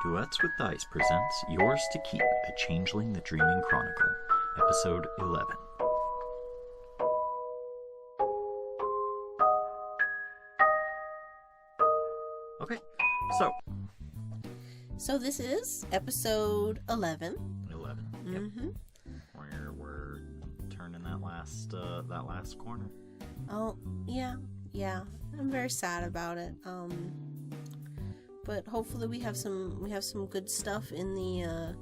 Duets with Dice presents Yours to Keep, A Changeling the Dreaming Chronicle, Episode 11. Okay, So this is episode 11. 11. Yep. Mm-hmm. We're turning that last corner. Oh, yeah. I'm very sad about it. But hopefully we have some good stuff in the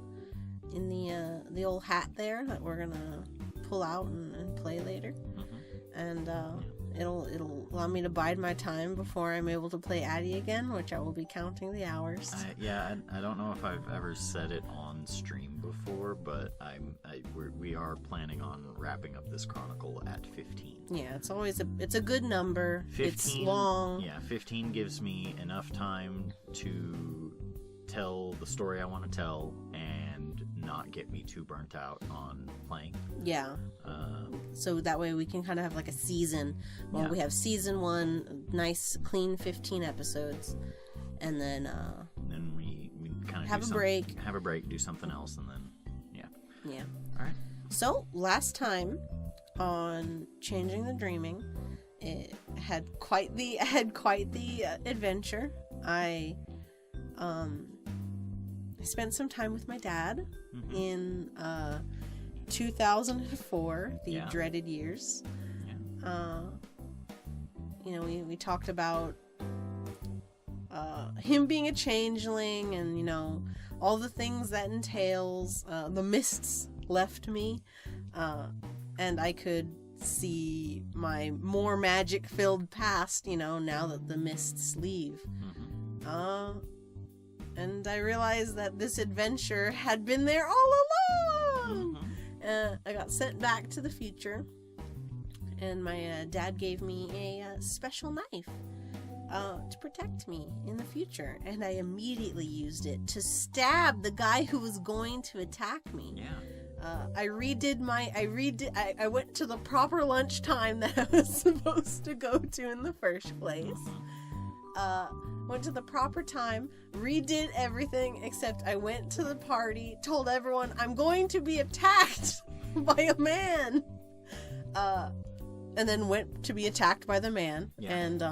old hat there that we're gonna pull out and play later. Mm-hmm. And it'll allow me to bide my time before I'm able to play Addie again, which I will be counting the hours. I don't know if I've ever said it on stream before, but we are planning on wrapping up this chronicle at 15. Yeah, it's a good number. 15, it's long. Yeah, 15 gives me enough time to tell the story I want to tell and not get me too burnt out on playing. Yeah. So that way we can kind of have like a season. Well, we have season 1, nice clean 15 episodes, and then we kind of have a break, do something else, and then yeah. All right. So last time on Changing the Dreaming, it had quite the adventure. I spent some time with my dad in 2004, the dreaded years. We talked about him being a changeling and all the things that entails. The mists left me, and I could see my more magic filled past now that the mists leave. And I realized that this adventure had been there all along. I got sent back to the future, and my dad gave me a special knife to protect me in the future, and I immediately used it to stab the guy who was going to attack me. I went to the proper lunchtime that I was supposed to go to in the first place. Went to the proper time, redid everything, except I went to the party, told everyone I'm going to be attacked by a man, and then went to be attacked by the man, and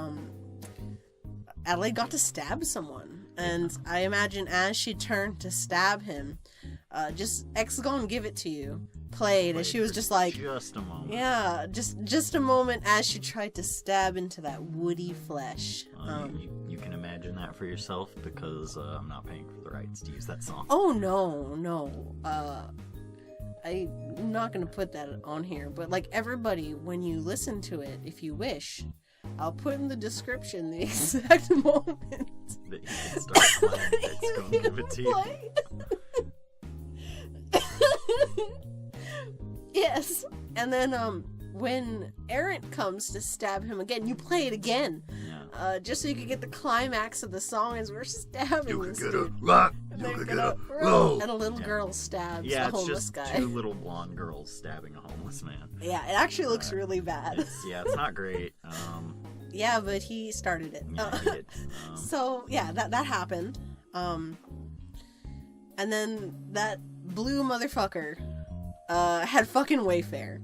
Adelaide got to stab someone, and I imagine as she turned to stab him, just X gonna give it to you played, and she was just like, just a moment. Yeah, just a moment as she tried to stab into that woody flesh. You can imagine that for yourself, because I'm not paying for the rights to use that song. Oh no. I'm not gonna put that on here, but like everybody, when you listen to it, if you wish, I'll put in the description the exact moment that you can start playing. It's gonna give it to you. Yes, and then when Errant comes to stab him again, you play it again, just so you can get the climax of the song as we're stabbing this dude. And a little girl stabs the homeless guy. Yeah, it's just two little blonde girls stabbing a homeless man. Yeah, it actually looks really bad. It's not great. Yeah, but he started it. Yeah, he did. So yeah, that happened. And then that blue motherfucker had fucking Wayfair,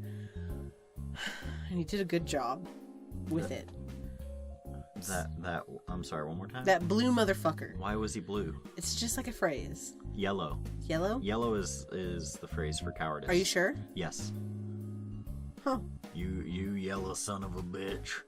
and he did a good job with it. That I'm sorry, one more time. That blue motherfucker. Why was he blue? It's just like a phrase. Yellow is the phrase for cowardice. Are you sure? Yes. Huh. You yellow son of a bitch.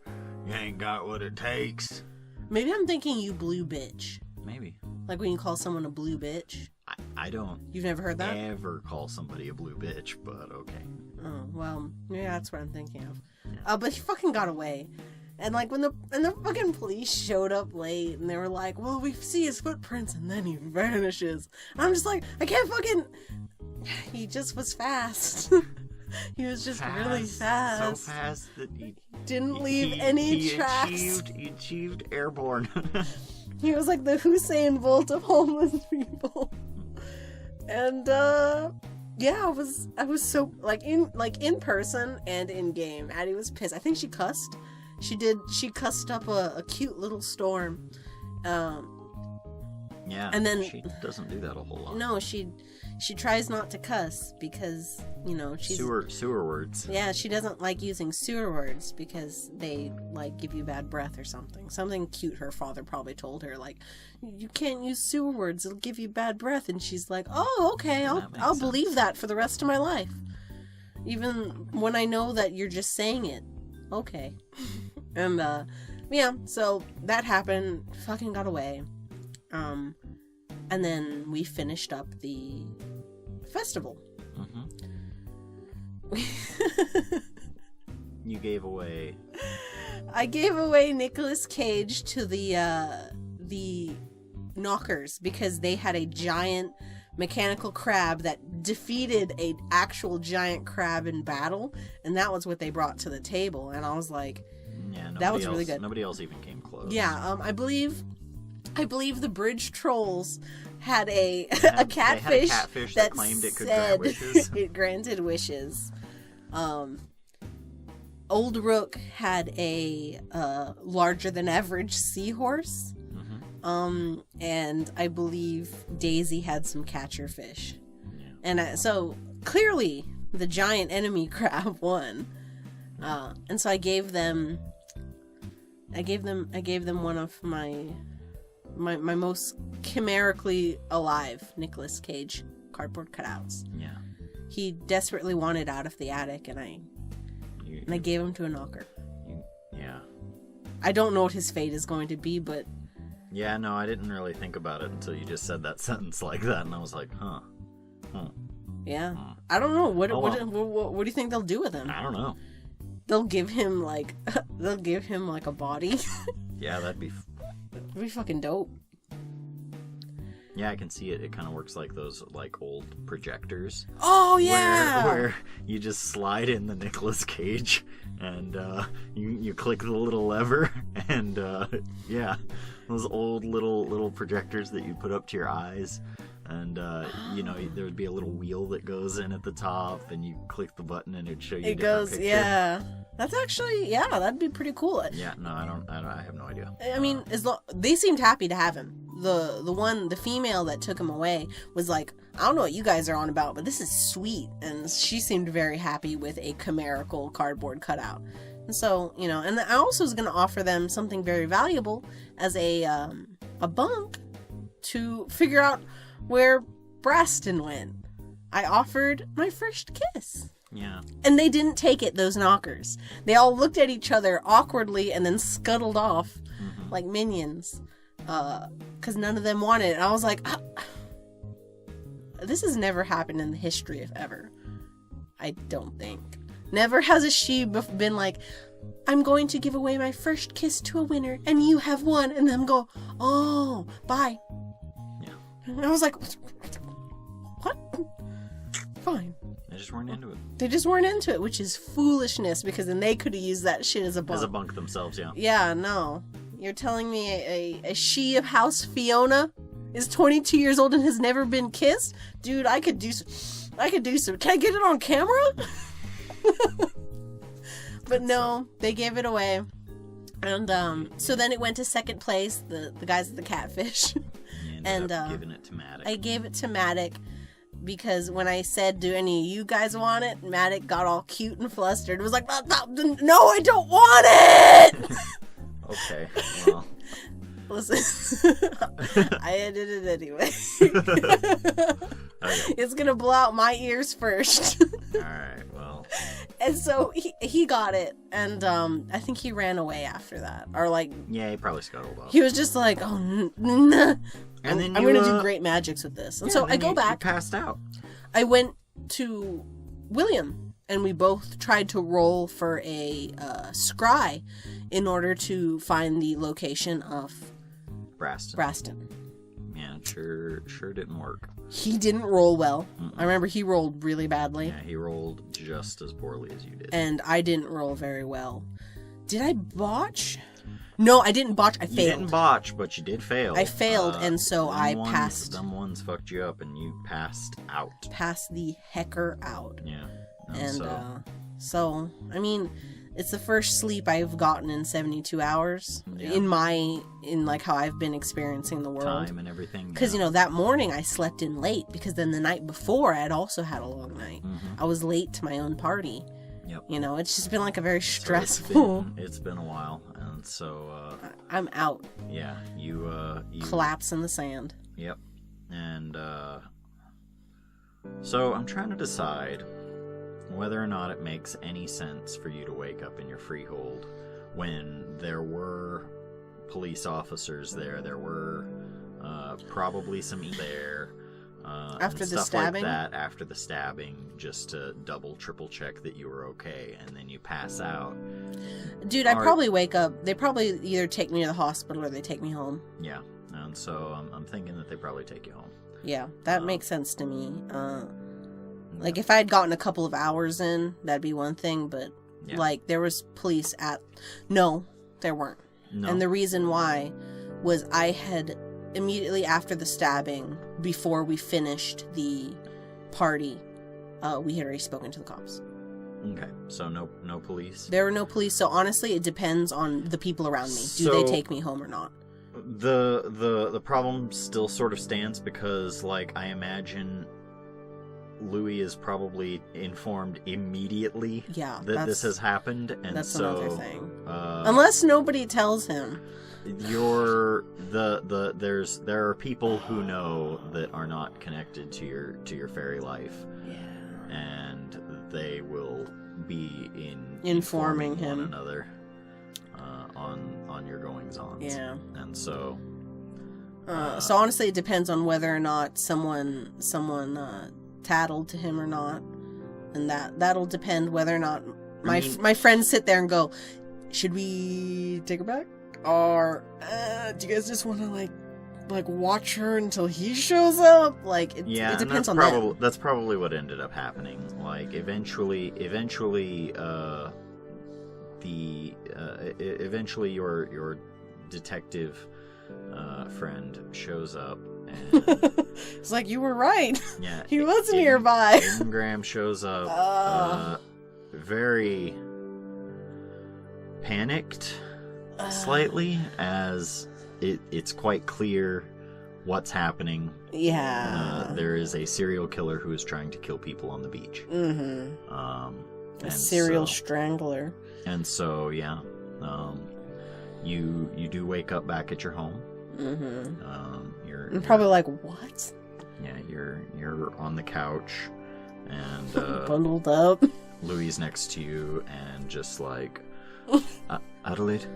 You ain't got what it takes. Maybe I'm thinking you blue bitch. Maybe. Like when you call someone a blue bitch. I don't. You've never heard that? Ever call somebody a blue bitch, but okay. Oh, well, yeah, that's what I'm thinking of. Yeah. But he fucking got away. And like when the fucking police showed up late, and they were like, well, we see his footprints and then he vanishes. And I'm just like, I can't fucking... He just was fast. He was just really fast. So fast that he didn't leave any tracks. He achieved airborne. He was like the Usain Bolt of homeless people. And I was so in person and in game, Addie was pissed. I think she cussed. She cussed up a cute little storm. Yeah, And then she doesn't do that a whole lot. no, she tries not to cuss because, you know, she's sewer words. Yeah, she doesn't like using sewer words because they like give you bad breath or something. Something cute her father probably told her, like, you can't use sewer words, it'll give you bad breath. And she's like, oh, okay, I'll believe that for the rest of my life. Even when I know that you're just saying it. Okay. And yeah, so that happened, fucking got away. And then we finished up the festival. You gave away. I gave away Nicolas Cage to the knockers because they had a giant mechanical crab that defeated an actual giant crab in battle, and that was what they brought to the table. And I was like, yeah, that was really good. Nobody else even came close. Yeah, I believe the bridge trolls had a catfish that claimed it could grant wishes. It granted wishes. Old Rook had a larger than average seahorse. And I believe Daisy had some catcher fish. Yeah. And so clearly the giant enemy crab won. And so I gave them one of my most chimerically alive Nicolas Cage cardboard cutouts. Yeah. He desperately wanted out of the attic, and I gave him to a knocker. Yeah. I don't know what his fate is going to be, but... Yeah, no, I didn't really think about it until you just said that sentence like that, and I was like, huh. Yeah. I don't know. What do you think they'll do with him? I don't know. They'll give him, like, a body. Yeah, that'd be fucking dope. Yeah, I can see it. It kind of works like those, like, old projectors. Oh, yeah! Where you just slide in the Nicolas Cage, and you click the little lever, and yeah, those old little projectors that you put up to your eyes, and you know, there would be a little wheel that goes in at the top, and you click the button, and it'd show you. It goes, picture. Yeah. That's actually, yeah, that'd be pretty cool. Yeah, no, I have no idea. I mean, they seemed happy to have him. The female that took him away was like, I don't know what you guys are on about, but this is sweet. And she seemed very happy with a chimerical cardboard cutout. And so, you know, and I also was going to offer them something very valuable as a bunk to figure out where Braston went. I offered my first kiss. Yeah. And they didn't take it, those knockers. They all looked at each other awkwardly and then scuttled off like minions. Because none of them wanted it. And I was like, this has never happened in the history of ever. I don't think. Never has a she been like, I'm going to give away my first kiss to a winner, and you have won. And them go, oh, bye. Yeah. And I was like, what? Fine. They just weren't into it. They just weren't into it, which is foolishness, because then they could have used that shit as a bunk. As a bunk themselves, yeah. Yeah, no. You're telling me a she of House Fiona is 22 years old and has never been kissed? Dude, I could do some. Can I get it on camera? But no, they gave it away. And so then it went to second place, the guys at the catfish. And giving it to Matic. I gave it to Matic because when I said, do any of you guys want it? Matic got all cute and flustered. It was like, no, I don't want it! Okay, well. Listen, I edited it anyway. Okay. It's gonna blow out my ears first. Alright, well. And so he got it, and I think he ran away after that. Or like... Yeah, he probably scuttled off. He was just like, oh, nah. And then I'm gonna do great magics with this. And so I go back. You passed out. I went to William, and we both tried to roll for a scry in order to find the location of Braston. Yeah, sure didn't work. He didn't roll well. I remember he rolled really badly. Yeah, he rolled just as poorly as you did. And I didn't roll very well. Did I botch? No, I didn't botch. I failed. You didn't botch, but you did fail. I failed, and so I passed. Them ones fucked you up, and you passed out. Passed the hecker out. Yeah. And so, I mean, It's the first sleep I've gotten in 72 hours in like how I've been experiencing the world. Time and everything. Because, that morning I slept in late because then the night before I had also had a long night. Mm-hmm. I was late to my own party. Yep. It's just been like a very stressful. So it's been a while. And so. I'm out. Yeah. You collapse in the sand. Yep. And so I'm trying to decide whether or not it makes any sense for you to wake up in your freehold when there were police officers there. There were probably some there. After the stuff stabbing? like that, after the stabbing, just to double, triple check that you were okay, and then you pass out. Dude, I'd probably wake up. They probably either take me to the hospital or they take me home. Yeah, and so I'm thinking that they probably take you home. Yeah, that makes sense to me. Like, if I had gotten a couple of hours in, that'd be one thing, but, like, there was police at... No, there weren't. No. And the reason why was I had, immediately after the stabbing, before we finished the party, we had already spoken to the cops. Okay, so no police? There were no police, so honestly, it depends on the people around me. Do they take me home or not? The problem still sort of stands because, like, I imagine Louis is probably informed immedly that this has happened, and that's so another thing. Unless nobody tells him. There are people who know that are not connected to your fairy life. Yeah. And they will be informing him one another on your goings-ons. Yeah. And so so honestly it depends on whether or not someone tattled to him or not, and that'll depend whether or not my friends sit there and go, should we take her back, or do you guys just want to like watch her until he shows up? Like, it depends on that. That's probably what ended up happening. Like, eventually your detective friend shows up. And it's like, you were right. Yeah, he was nearby. Graham shows up, very panicked, slightly, as it's quite clear what's happening. Yeah. There is a serial killer who is trying to kill people on the beach. Mm-hmm. A serial strangler. And so, you do wake up back at your home. Mm-hmm. You're probably like, what? Yeah, you're on the couch, and bundled up. Louis next to you, and just like, Adelaide.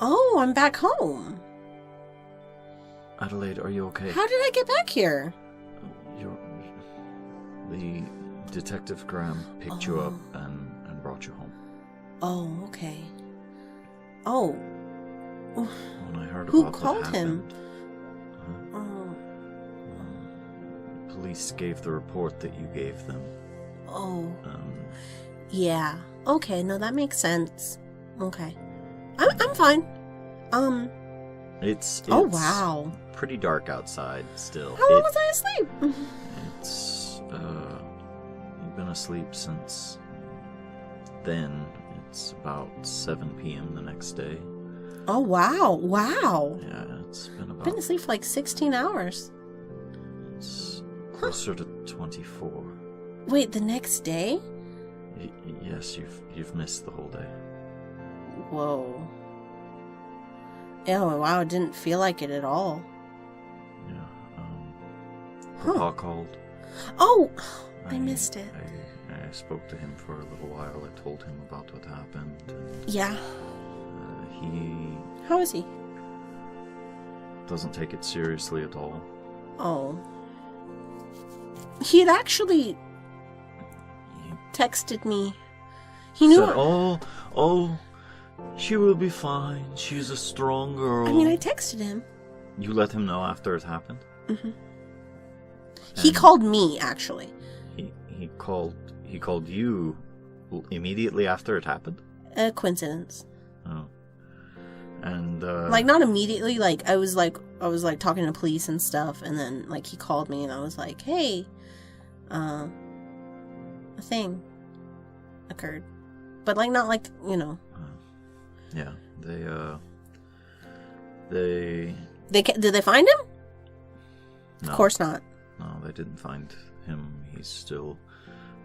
Oh, I'm back home. Adelaide, are you okay? How did I get back here? The Detective Graham picked you up and brought you home. Oh, okay. Oh. When I heard Who about called what him? happened, police gave the report that you gave them. Oh. Yeah. Okay, no, that makes sense. Okay. I'm fine. It's oh, wow. pretty dark outside still. How long was I asleep? It's you've been asleep since then. It's about 7 p.m. the next day. Oh, wow. Wow. Yeah, it's been about... Been asleep for like 16 hours. It's closer to 24. Wait, the next day? Yes, you've missed the whole day. Whoa. Oh, wow, it didn't feel like it at all. Yeah, Papa called. Oh, I missed it. I spoke to him for a little while. I told him about what happened. And, yeah. He... How is he? Doesn't take it seriously at all. Oh. He had actually texted me. He knew... Said, oh, she will be fine. She's a strong girl. I mean, I texted him. You let him know after it happened? Mm-hmm. He called me, actually. He called you immediately after it happened? A coincidence. Oh. And like, not immediately, like I was like talking to police and stuff, and then like he called me and I was like, hey, a thing occurred. but like not like Yeah, Did they find him? No, Of course not. No, they didn't find him. He's still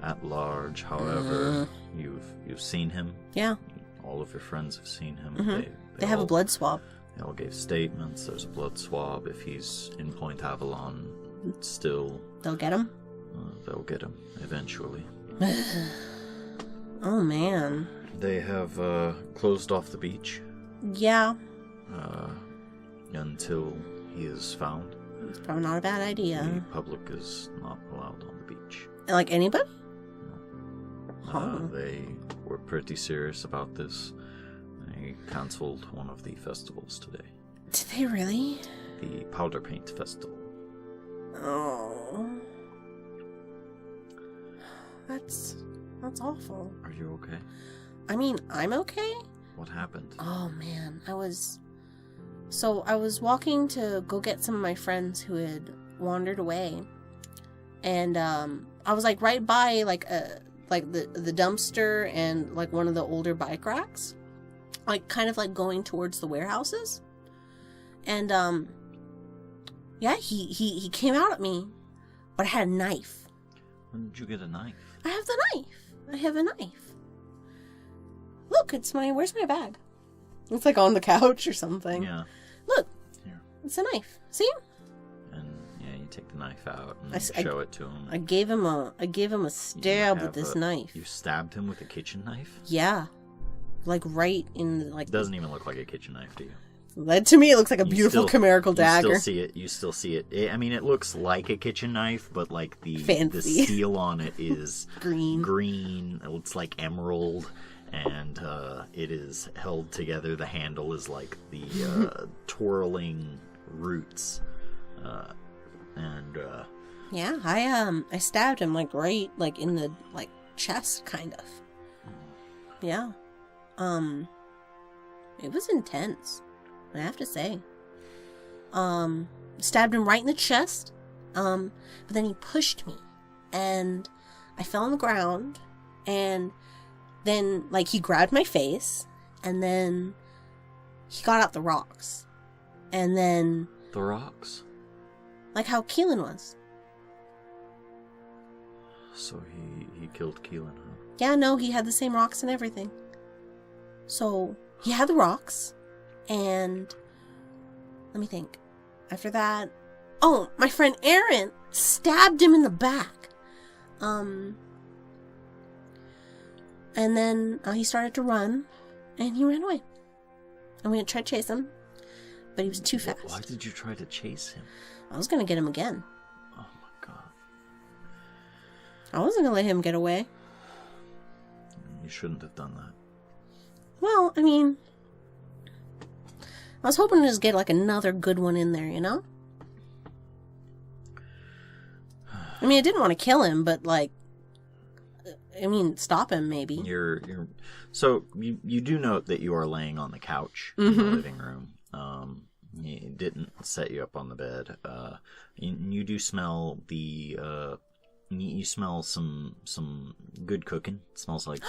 at large. However, you've seen him. Yeah. All of your friends have seen him. Mm-hmm. They have a blood swab. They all gave statements. There's a blood swab. If he's in Point Avalon, still, They'll get him. They'll get him eventually. Oh man. They have closed off the beach. Yeah. Until he is found. It's probably not a bad idea. The public is not allowed on the beach. Like anybody? They were pretty serious about this. They cancelled one of the festivals today. Did they really? The Powder Paint Festival. Oh. That's awful. Are you okay? I mean, I'm okay. What happened? Oh man, I was walking to go get some of my friends who had wandered away, and I was like right by the dumpster and like one of the older bike racks, like kind of like going towards the warehouses, and yeah, he came out at me, but I had a knife. When did you get a knife? I have the knife. I have a knife. Look, where's my bag? It's like on the couch or something. Yeah. Look. Here. It's a knife. See? And yeah, you take the knife out and show it to him. I gave him a stab with this knife. You stabbed him with a kitchen knife? Yeah. Like right in like. It doesn't even look like a kitchen knife to you. To me, it looks like a beautiful chimerical dagger. You still see it. I mean, it looks like a kitchen knife, but like the steel on it is green. It's like emerald, and it is held together. The handle is like the twirling roots, and yeah, I stabbed him like right like in the like chest, kind of. Yeah, it was intense. I have to say. Stabbed him right in the chest. But then he pushed me. And I fell on the ground. And then, like, he grabbed my face. And then he got out the rocks. And then... The rocks? Like how Keelan was. So he killed Keelan, huh? Yeah, no, he had the same rocks and everything. So, he had the rocks. And let me think. After that, oh, my friend Aaron stabbed him in the back. And then he started to run, and he ran away. And we had tried to chase him, but he was too fast. Why did you try to chase him? I was gonna get him again. Oh my god! I wasn't gonna let him get away. You shouldn't have done that. Well, I mean, I was hoping to just get like another good one in there, you know? I mean, I didn't want to kill him, but like, I mean, stop him maybe. So you do note that you are laying on the couch in the living room. It didn't set you up on the bed. You do smell you smell some good cooking. It smells like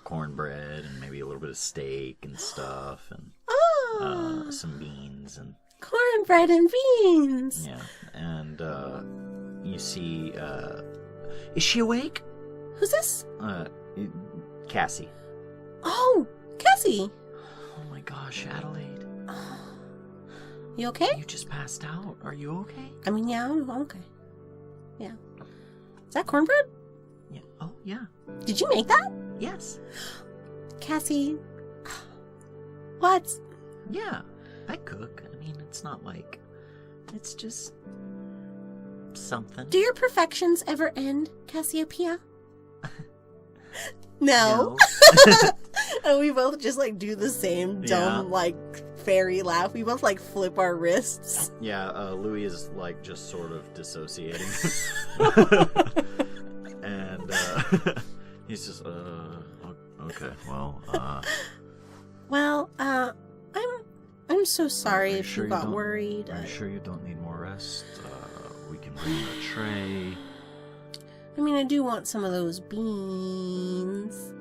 cornbread and maybe a little bit of steak and stuff, and some beans and cornbread and beans. Yeah, and you see, is she awake? Who's this? Cassie. Oh, Cassie. Oh my gosh, Adelaide. You okay? You just passed out. Are you okay? I mean, yeah, I'm okay. Yeah. Is that cornbread? Yeah. Oh, yeah. Did you make that? Yes. Cassie. What? Yeah, I cook. I mean, it's not like... It's just... something. Do your perfections ever end, Cassiopeia? No. And we both just like do the same dumb like fairy laugh. We both like flip our wrists. Yeah, Louis is like just sort of dissociating. And he's just okay, well I'm so sorry if you got worried. Are you sure you don't need more rest? We can bring a tray. I mean, I do want some of those beans.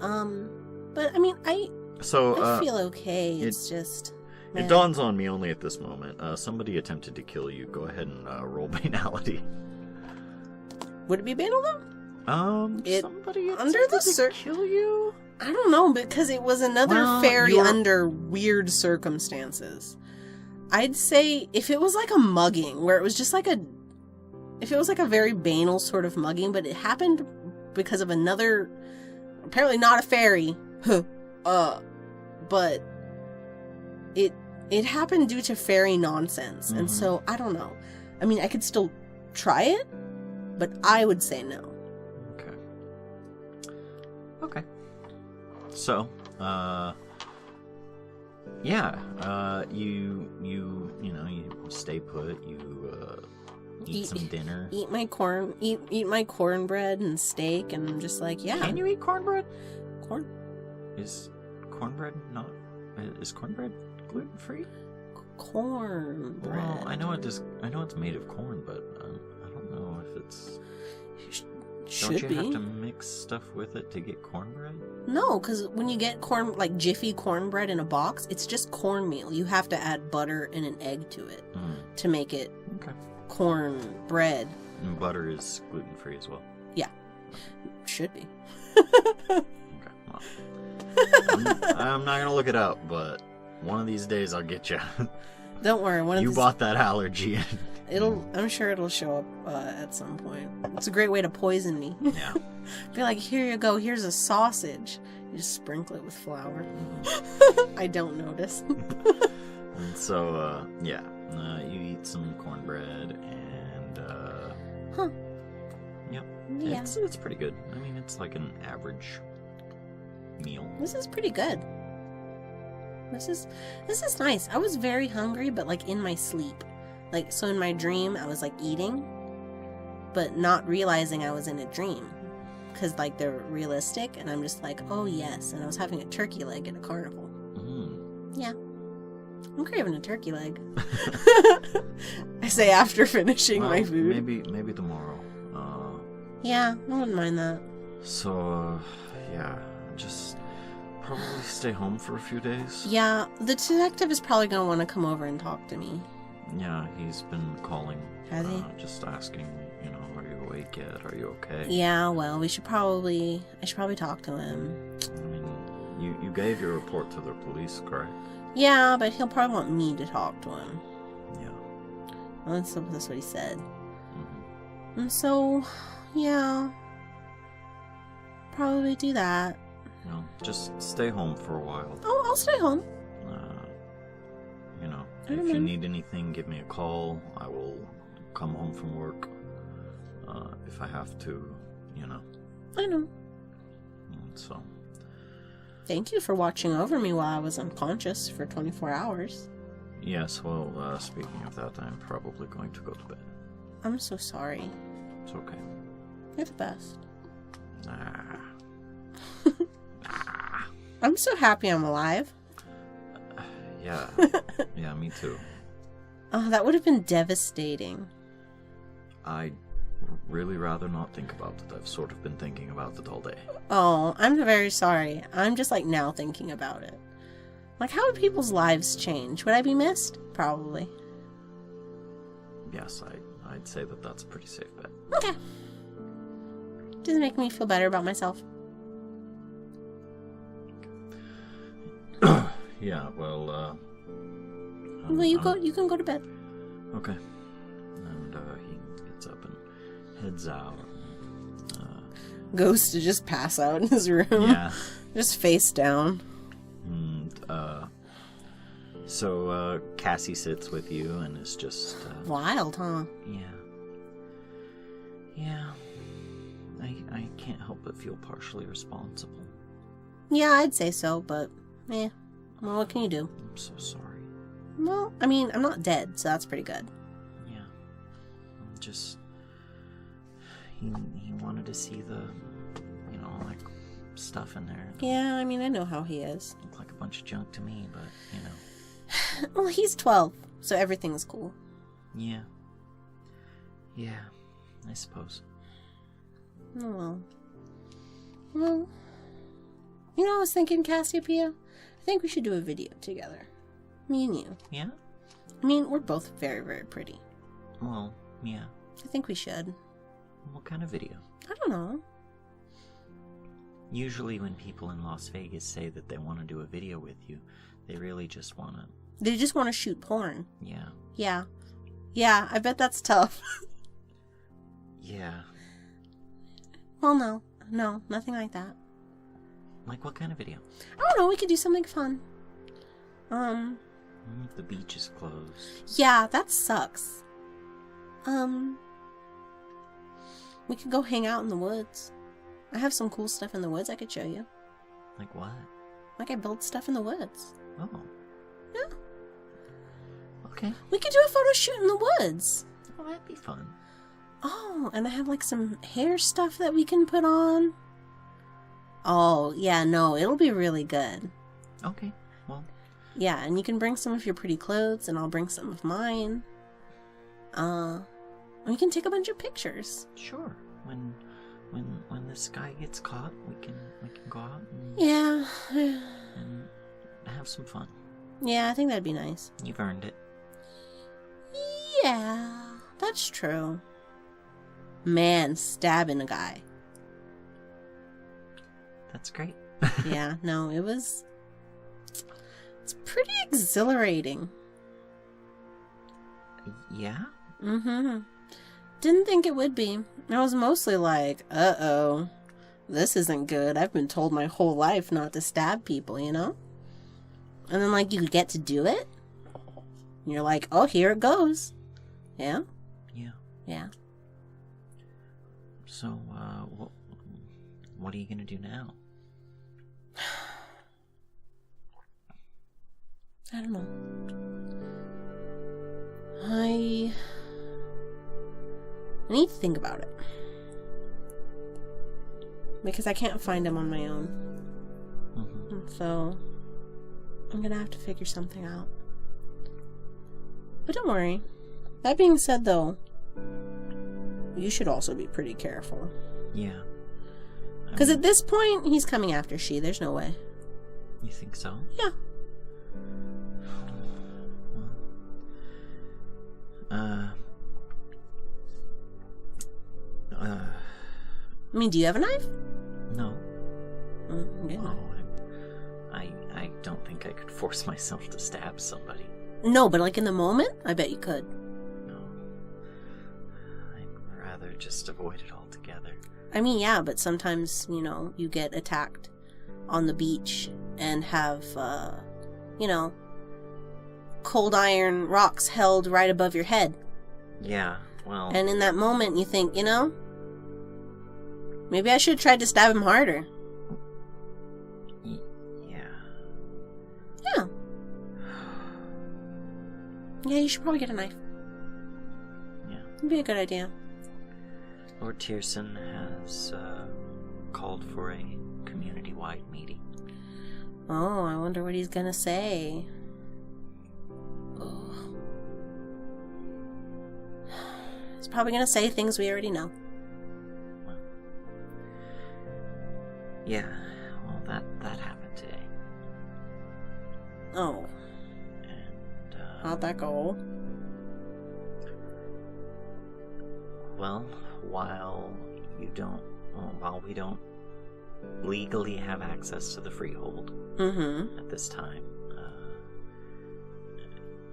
But I mean, I So, feel okay. It's just. Man. It dawns on me only at this moment. Somebody attempted to kill you. Go ahead and roll banality. Would it be banal though? Somebody under attempted the to kill you? I don't know, because it was another fairy under weird circumstances. I'd say if it was like a mugging, where it was just like if it was like a very banal sort of mugging, but it happened because of another, apparently not a fairy, but it happened due to fairy nonsense, and so I don't know. I mean, I could still try it, but I would say no. Okay. So, you stay put. You eat some dinner. Eat my cornbread and steak, and I'm just like, yeah. Can you eat cornbread? Is cornbread gluten free? Cornbread. Well, I know it's made of corn, but I don't know if it's. Don't you have to mix stuff with it to get cornbread? No, because when you get like Jiffy cornbread in a box, it's just cornmeal. You have to add butter and an egg to it to make it cornbread. And butter is gluten free as well? Yeah. Should be. Okay, well. I'm not going to look it up, but one of these days I'll get you. Don't worry. You bought that allergy. I'm sure it'll show up at some point. It's a great way to poison me. Yeah. Be like, here you go. Here's a sausage. You just sprinkle it with flour. I don't notice. And so, you eat some cornbread and, Yep. Yeah. It's pretty good. I mean, it's like an average meal. This is pretty good. This is nice. I was very hungry, but like in my sleep. Like, so in my dream, I was like eating, but not realizing I was in a dream. Because like they're realistic, and I'm just like, oh yes. And I was having a turkey leg at a carnival. Yeah. I'm craving a turkey leg. I say after finishing my food. Maybe tomorrow. Yeah, I wouldn't mind that. So, just probably stay home for a few days. Yeah, the detective is probably going to want to come over and talk to me. Yeah, he's been calling. Has he? Just asking, are you awake yet? Are you okay? Yeah, well, I should probably talk to him. I mean, you gave your report to the police, correct? Yeah, but he'll probably want me to talk to him. Yeah. Well, that's what he said. And so, yeah, probably do that. Just stay home for a while. Oh, I'll stay home. If you need anything, give me a call. I will come home from work if I have to, I know. So. Thank you for watching over me while I was unconscious for 24 hours. Yes, well, speaking of that, I'm probably going to go to bed. I'm so sorry. It's okay. You're the best. Nah. I'm so happy I'm alive. Yeah. Yeah, me too. Oh, that would have been devastating. I'd really rather not think about it. I've sort of been thinking about it all day. Oh, I'm very sorry. I'm just like now thinking about it. Like, how would people's lives change? Would I be missed? Probably. Yes, I'd say that that's a pretty safe bet. Okay. Does it make me feel better about myself? Yeah, well, well, you can go to bed. Okay. And he gets up and heads out. Goes to just pass out in his room. Yeah. Just face down. And so Cassie sits with you and is just wild, huh? Yeah. I can't help but feel partially responsible. Yeah, I'd say so, but well, what can you do? I'm so sorry. Well, I mean, I'm not dead, so that's pretty good. Yeah. Just he wanted to see the like stuff in there. Yeah, I mean, I know how he is. Looked like a bunch of junk to me, but Well, he's 12, so everything's cool. Yeah, I suppose. Oh, well, You know, I was thinking, Cassiopeia, I think we should do a video together. Me and you. Yeah? I mean, we're both very, very pretty. Well, yeah. I think we should. What kind of video? I don't know. Usually when people in Las Vegas say that they want to do a video with you, they really just want to... They just want to shoot porn. Yeah. Yeah. Yeah, I bet that's tough. Yeah. Well, no. No, nothing like that. Like what kind of video? I don't know, we could do something fun. The beach is closed. Yeah, that sucks. We could go hang out in the woods. I have some cool stuff in the woods I could show you. Like what? Like I build stuff in the woods. Oh. Yeah. Okay. We could do a photo shoot in the woods. Oh, that'd be fun. Oh, and I have like some hair stuff that we can put on. Oh, yeah, no, it'll be really good. Okay, well. Yeah, and you can bring some of your pretty clothes, and I'll bring some of mine. We can take a bunch of pictures. Sure. When this guy gets caught, we can go out and, Yeah. and have some fun. Yeah, I think that'd be nice. You've earned it. Yeah, that's true. Man, stabbing a guy. That's great. Yeah, no, it's pretty exhilarating. Yeah? Mm-hmm. Didn't think it would be. I was mostly like, uh-oh, this isn't good. I've been told my whole life not to stab people, you know? And then, like, you get to do it? And you're like, oh, here it goes. Yeah? Yeah. Yeah. So, what are you gonna do now? I don't know. I need to think about it. Because I can't find him on my own. Mm-hmm. So, I'm gonna have to figure something out. But don't worry. That being said, though, you should also be pretty careful. Yeah. Because at this point, he's coming after She. There's no way. You think so? Yeah. I mean, do you have a knife? No. Yeah. Oh, I don't think I could force myself to stab somebody. No, but like in the moment, I bet you could. No. I'd rather just avoid it altogether. I mean, yeah, but sometimes, you know, you get attacked on the beach and have, cold iron rocks held right above your head. Yeah, well... And in that moment, you think, you know, maybe I should have tried to stab him harder. Yeah. Yeah. Yeah, you should probably get a knife. Yeah. It'd be a good idea. Lord Tierson has called for a community-wide meeting. Oh, I wonder what he's gonna say. Ugh. He's probably gonna say things we already know. Well, yeah, well, that happened today. Oh. And, How'd that go? Well, while we don't legally have access to the freehold at this time,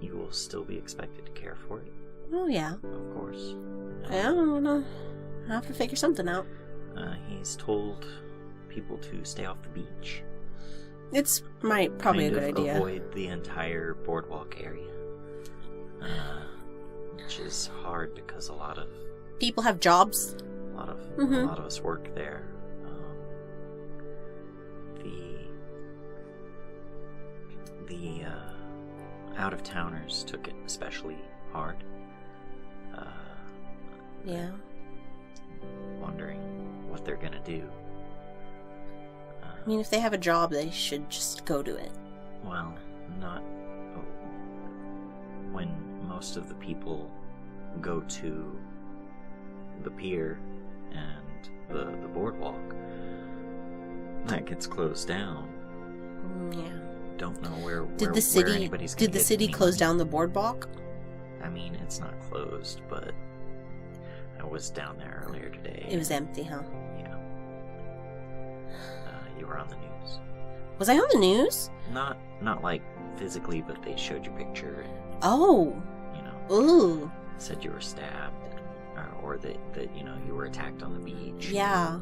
you will still be expected to care for it. Oh, yeah. Of course. Yeah, I'm gonna have to figure something out. He's told people to stay off the beach. It's probably a good idea. Avoid the entire boardwalk area. Which is hard because a lot of People have jobs. a lot of us work there. The out-of-towners took it especially hard. Yeah. Wondering what they're gonna do. I mean, if they have a job, they should just go to it. Well, not when most of the people go to the pier and the boardwalk. that gets closed down. Yeah. Don't know where Did the where anybody's gonna Did the get city any close money. down the boardwalk? I mean, it's not closed, but I was down there earlier today. It was empty, huh? Yeah. You were on the news. Was I on the news? Not like physically, but they showed your picture and, Oh. you know, Ooh. said you were stabbed, or that you were attacked on the beach. Yeah.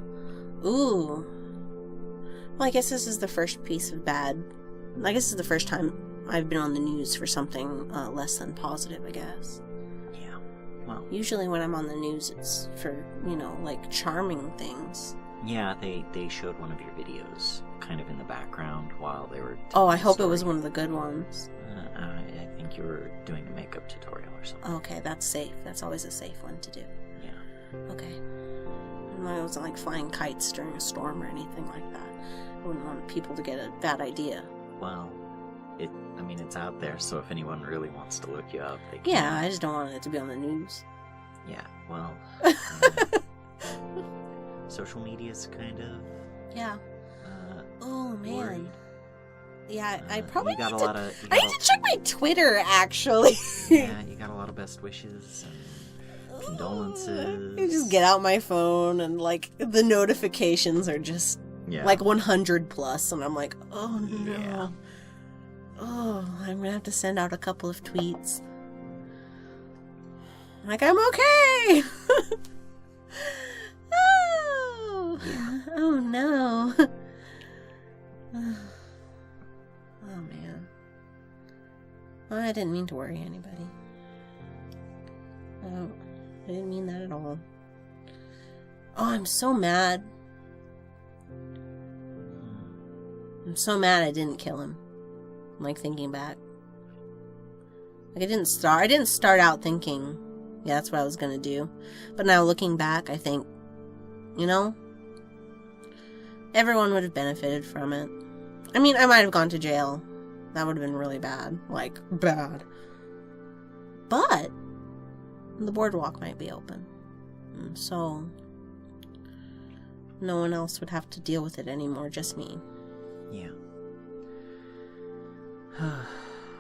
Ooh. Well, I guess this is the first piece of bad. I guess this is the first time I've been on the news for something less than positive, I guess. Yeah. Well. Usually when I'm on the news, it's for, like charming things. Yeah, they showed one of your videos kind of in the background while they were. Oh, I hope it story. was one of the good ones. I think you were doing a makeup tutorial or something. Okay, that's safe. That's always a safe one to do. Yeah. Okay. And I wasn't like flying kites during a storm or anything like that. I wouldn't want people to get a bad idea. Well, it's out there, so if anyone really wants to look you up, they can. Yeah, I just don't want it to be on the news. Yeah, well, social media's kind of. Yeah. Oh man. Worried. Yeah, I probably you got need a lot to. of. I need to check my Twitter actually. Yeah, you got a lot of best wishes and condolences. I just get out my phone and like the notifications are just like 100 plus, and I'm like, oh no. Yeah. Oh, I'm gonna have to send out a couple of tweets. Like, I'm okay! Oh! Oh no. Oh man. Well, I didn't mean to worry anybody. I didn't mean that at all. Oh, I'm so mad. I'm so mad I didn't kill him. Like, thinking back. Like, I didn't start out thinking, yeah, that's what I was gonna do. But now looking back, I think, everyone would have benefited from it. I mean, I might have gone to jail. That would have been really bad. Like, bad. But the boardwalk might be open. So no one else would have to deal with it anymore, just me. Yeah.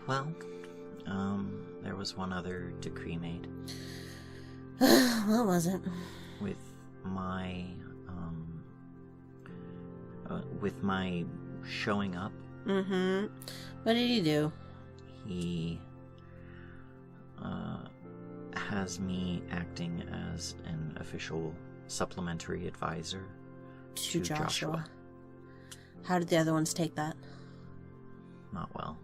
Well, there was one other decree made. What was it? With my showing up. Mm-hmm. What did he do? He has me acting as an official supplementary advisor To Joshua. How did the other ones take that? Not well.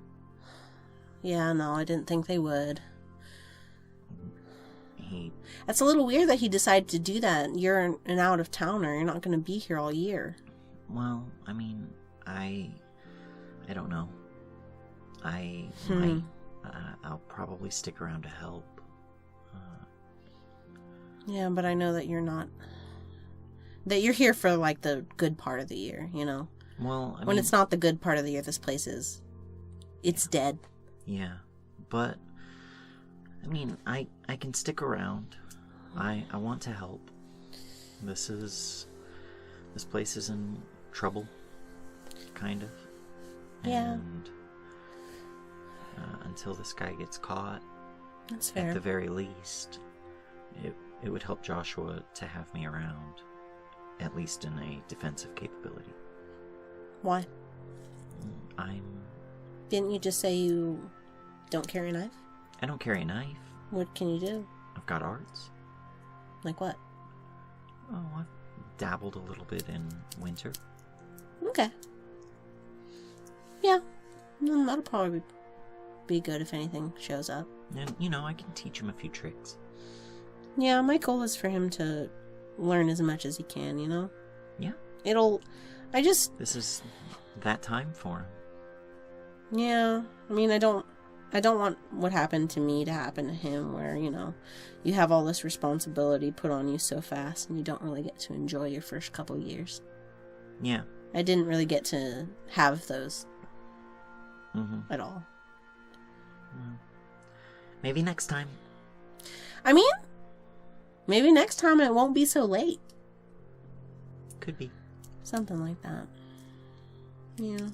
Yeah, no, I didn't think they would. He... That's a little weird that he decided to do that. You're an out-of-towner. You're not going to be here all year. Well, I mean, I don't know. I'll probably stick around to help. Yeah, but I know that you're not... That you're here for, like, the good part of the year, Well, when it's not the good part of the year, this place is... It's dead. Yeah, but... I mean, I can stick around. I want to help. This place is in trouble, kind of. Yeah. And until this guy gets caught, That's fair. at the very least, it would help Joshua to have me around, at least in a defensive capability. Why? Didn't you just say you don't carry a knife? I don't carry a knife. What can you do? I've got arts. Like what? Oh, I've dabbled a little bit in winter. Okay. Yeah. That'll probably be good if anything shows up. And, I can teach him a few tricks. Yeah, my goal is for him to learn as much as he can, Yeah. This is that time for him. Yeah. I mean, I don't want what happened to me to happen to him, where, you have all this responsibility put on you so fast and you don't really get to enjoy your first couple years. Yeah. I didn't really get to have those at all. Maybe next time. I mean, maybe next time it won't be so late. Could be. Something like that. Yeah.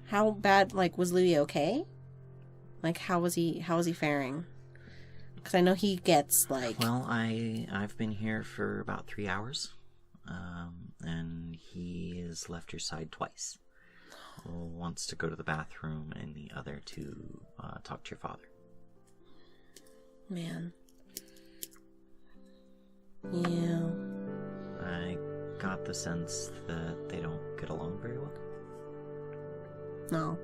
How bad, like, was Louis okay? Like, how was he faring? Because I know he gets, like... Well, I've been here for about 3 hours, and he has left your side twice. Once to go to the bathroom, and the other to talk to your father. Man. Yeah. I got the sense that they don't get along very well. No.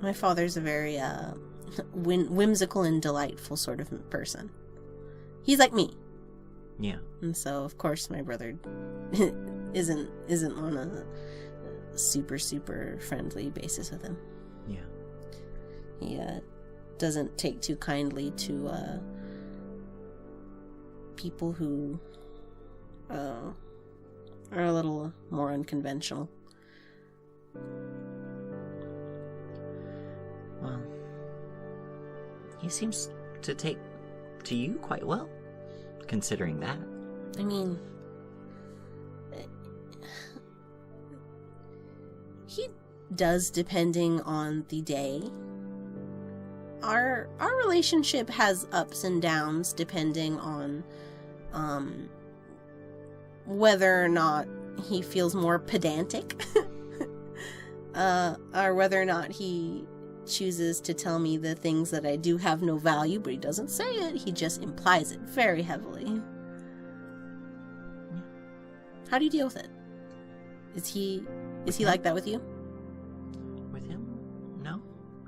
My father's a very whimsical and delightful sort of person. He's like me. Yeah. And so, of course, my brother isn't on a super friendly basis with him. Yeah. He doesn't take too kindly to people who are a little more unconventional. Well, he seems to take to you quite well, considering that. I mean, he does, depending on the day. Our relationship has ups and downs depending on whether or not he feels more pedantic or whether or not he chooses to tell me the things that I do have no value, but he doesn't say it. He just implies it very heavily. How do you deal with it? Is he like that with you? With him? No.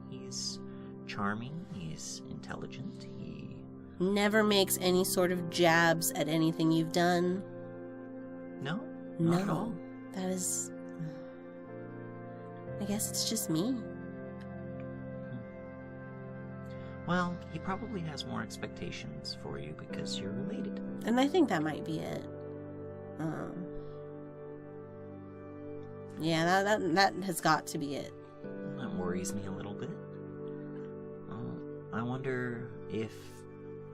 He's charming. He's intelligent. He never makes any sort of jabs at anything you've done. No, not at all. That is... I guess it's just me. Well, he probably has more expectations for you because you're related. And I think that might be it. Yeah, that has got to be it. That worries me a little bit. I wonder if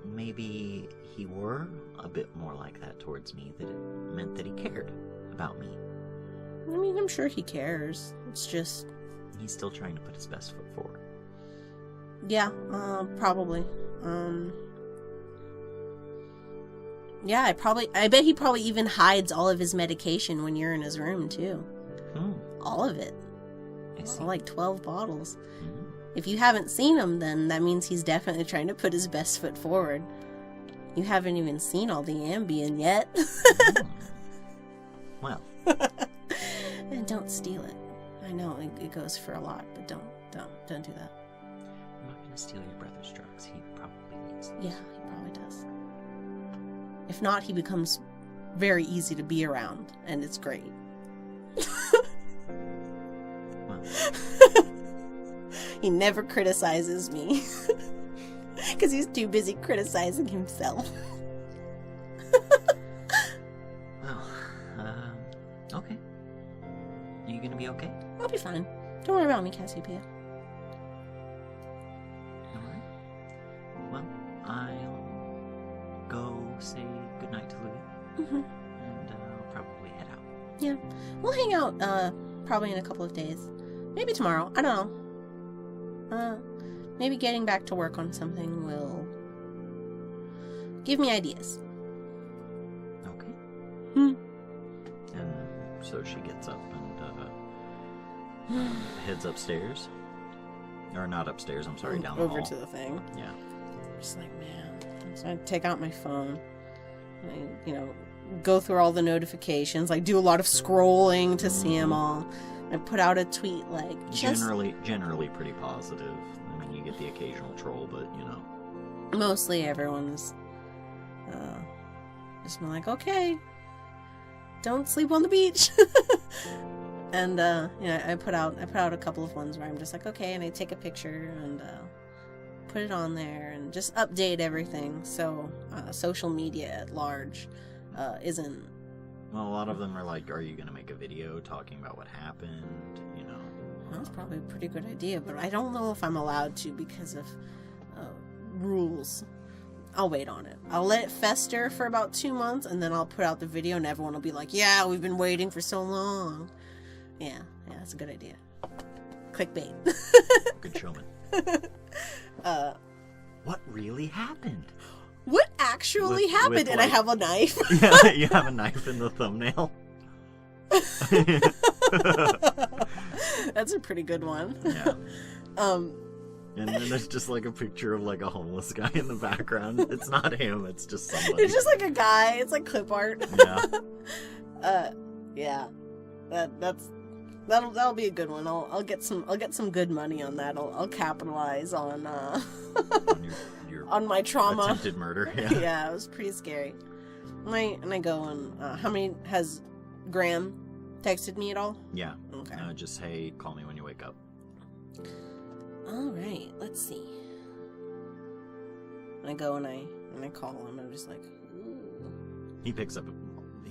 maybe he were a bit more like that towards me, that it meant that he cared about me. I mean, I'm sure he cares. It's just... He's still trying to put his best foot forward. Yeah, probably. Yeah, I bet he probably even hides all of his medication when you're in his room, too. All of it. I see. All like 12 bottles. Mm-hmm. If you haven't seen him, then that means he's definitely trying to put his best foot forward. You haven't even seen all the Ambien yet. Well. And don't steal it. I know it goes for a lot, but don't do that. I'm not going to steal your brother's drugs. He probably needs them. Yeah, he probably does. If not, he becomes very easy to be around, and it's great. Well. He never criticizes me. Because he's too busy criticizing himself. Well, okay. Are you going to be okay? I'll be fine. Don't worry about me, Cassiopeia. Alright. Well, I'll go say goodnight to Louie. Mm-hmm. And I'll probably head out. Yeah. We'll hang out probably in a couple of days. Maybe tomorrow. I don't know. Maybe getting back to work on something will give me ideas. Okay. Hmm. And so she gets up and heads upstairs. Or not upstairs, I'm sorry, down the hall. Over to the thing. Yeah. Just like, man. So I take out my phone. And I, go through all the notifications. Like, do a lot of scrolling to see them all. I put out a tweet like... Generally pretty positive. I mean, you get the occasional troll, but, Mostly everyone's just been like, okay, don't sleep on the beach. And, I put out a couple of ones where I'm just like, okay, and I take a picture and put it on there and just update everything. So social media at large isn't... Well, a lot of them are like, are you going to make a video talking about what happened, That's probably a pretty good idea, but I don't know if I'm allowed to because of rules. I'll wait on it. I'll let it fester for about 2 months, and then I'll put out the video, and everyone will be like, yeah, we've been waiting for so long. Yeah, that's a good idea. Clickbait. Good showman. What really happened? What actually With, happened? And I like- have a knife. Yeah, you have a knife in the thumbnail. That's a pretty good one. Yeah. Um, And then there's just like a picture of like a homeless guy in the background. It's not him, it's just somebody. it's just like a guy. It's like clip art. Yeah. Yeah. That'll be a good one. I'll get some good money on that. I'll capitalize on On your on my trauma. attempted murder. Yeah. Yeah, it was pretty scary. And I go and how many has Graham texted me at all? Yeah. Okay. Just hey, call me when you wake up. All right, let's see. I go and I call him. I'm just like, ooh. He picks up.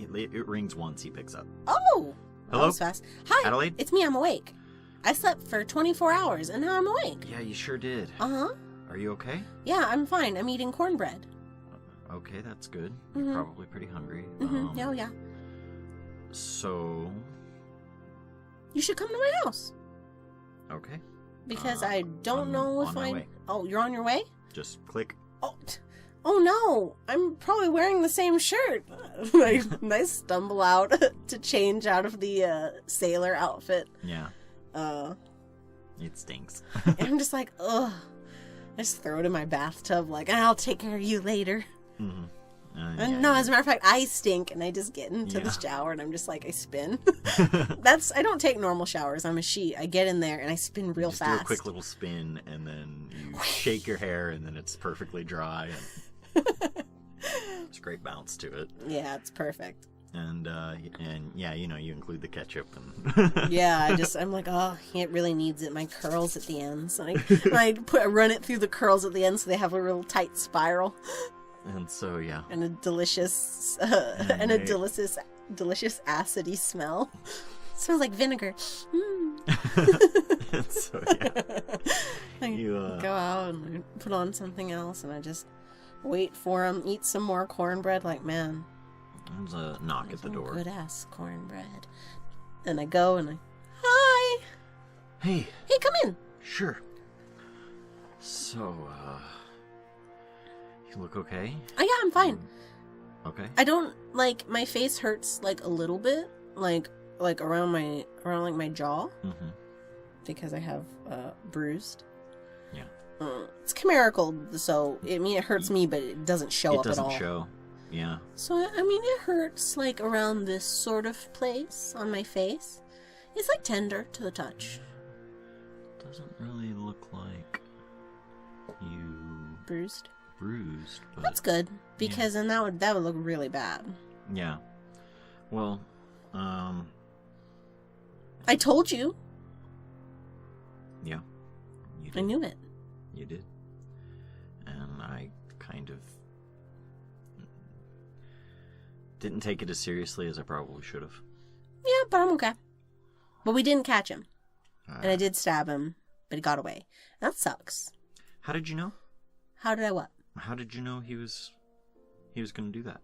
It rings once. He picks up. Oh, that Hello? was fast. Hi, Adelaide? it's me. I'm awake. I slept for 24 hours and now I'm awake. Yeah, you sure did. Uh huh. Are you okay? Yeah, I'm fine. I'm eating cornbread. Okay, that's good. Mhm. You're probably pretty hungry. Oh yeah. So, You should come to my house okay. because I don't I'm know if on my I. way. Oh, you're on your way. Just click. Oh no! I'm probably wearing the same shirt. I stumble out to change out of the sailor outfit. Yeah, Uh, it stinks. and I'm just like, ugh. I just throw it in my bathtub, like, I'll take care of you later. Mm-hmm. And no, as a matter of fact, I stink, and I just get into the Yeah. shower, and I'm just like, I spin. I don't take normal showers. I'm a she. I get in there, and I spin real Just fast. do a quick little spin, and then you shake your hair, and then it's perfectly dry. And it's a great bounce to it. Yeah, it's perfect. And yeah, you include the ketchup and Yeah, I'm like, oh, it really needs it. My curls at the ends. And I run it through the curls at the end so they have a real tight spiral. and so yeah. And a delicious, And a they- delicious acidy smell. It smells like vinegar. Mm. And so yeah. I You go out and put on something else, and I just wait for him, eat some more cornbread. Like, man, there's a knock at the some door. good ass cornbread. And I go and hi, Hey, hey, come in. sure. So you look okay? Oh yeah, I'm fine. Okay. I don't my face hurts like a little bit, like around like my jaw Mm-hmm. because I have bruised. Yeah. It's chimerical, so it hurts me, but it doesn't show It up at all. doesn't show. Yeah. So I mean, it hurts like around this sort of place on my face. It's like tender to the touch. Doesn't really look like you Bruised. bruised, but That's good because then that would look really bad. yeah. Well, I told you. yeah. You I did. knew it. You did. And I kind of didn't take it as seriously as I probably should have. Yeah, but I'm okay. But we didn't catch him, and I did stab him, but he got away. That sucks. How did you know? How did I what? How did you know he was going to do that?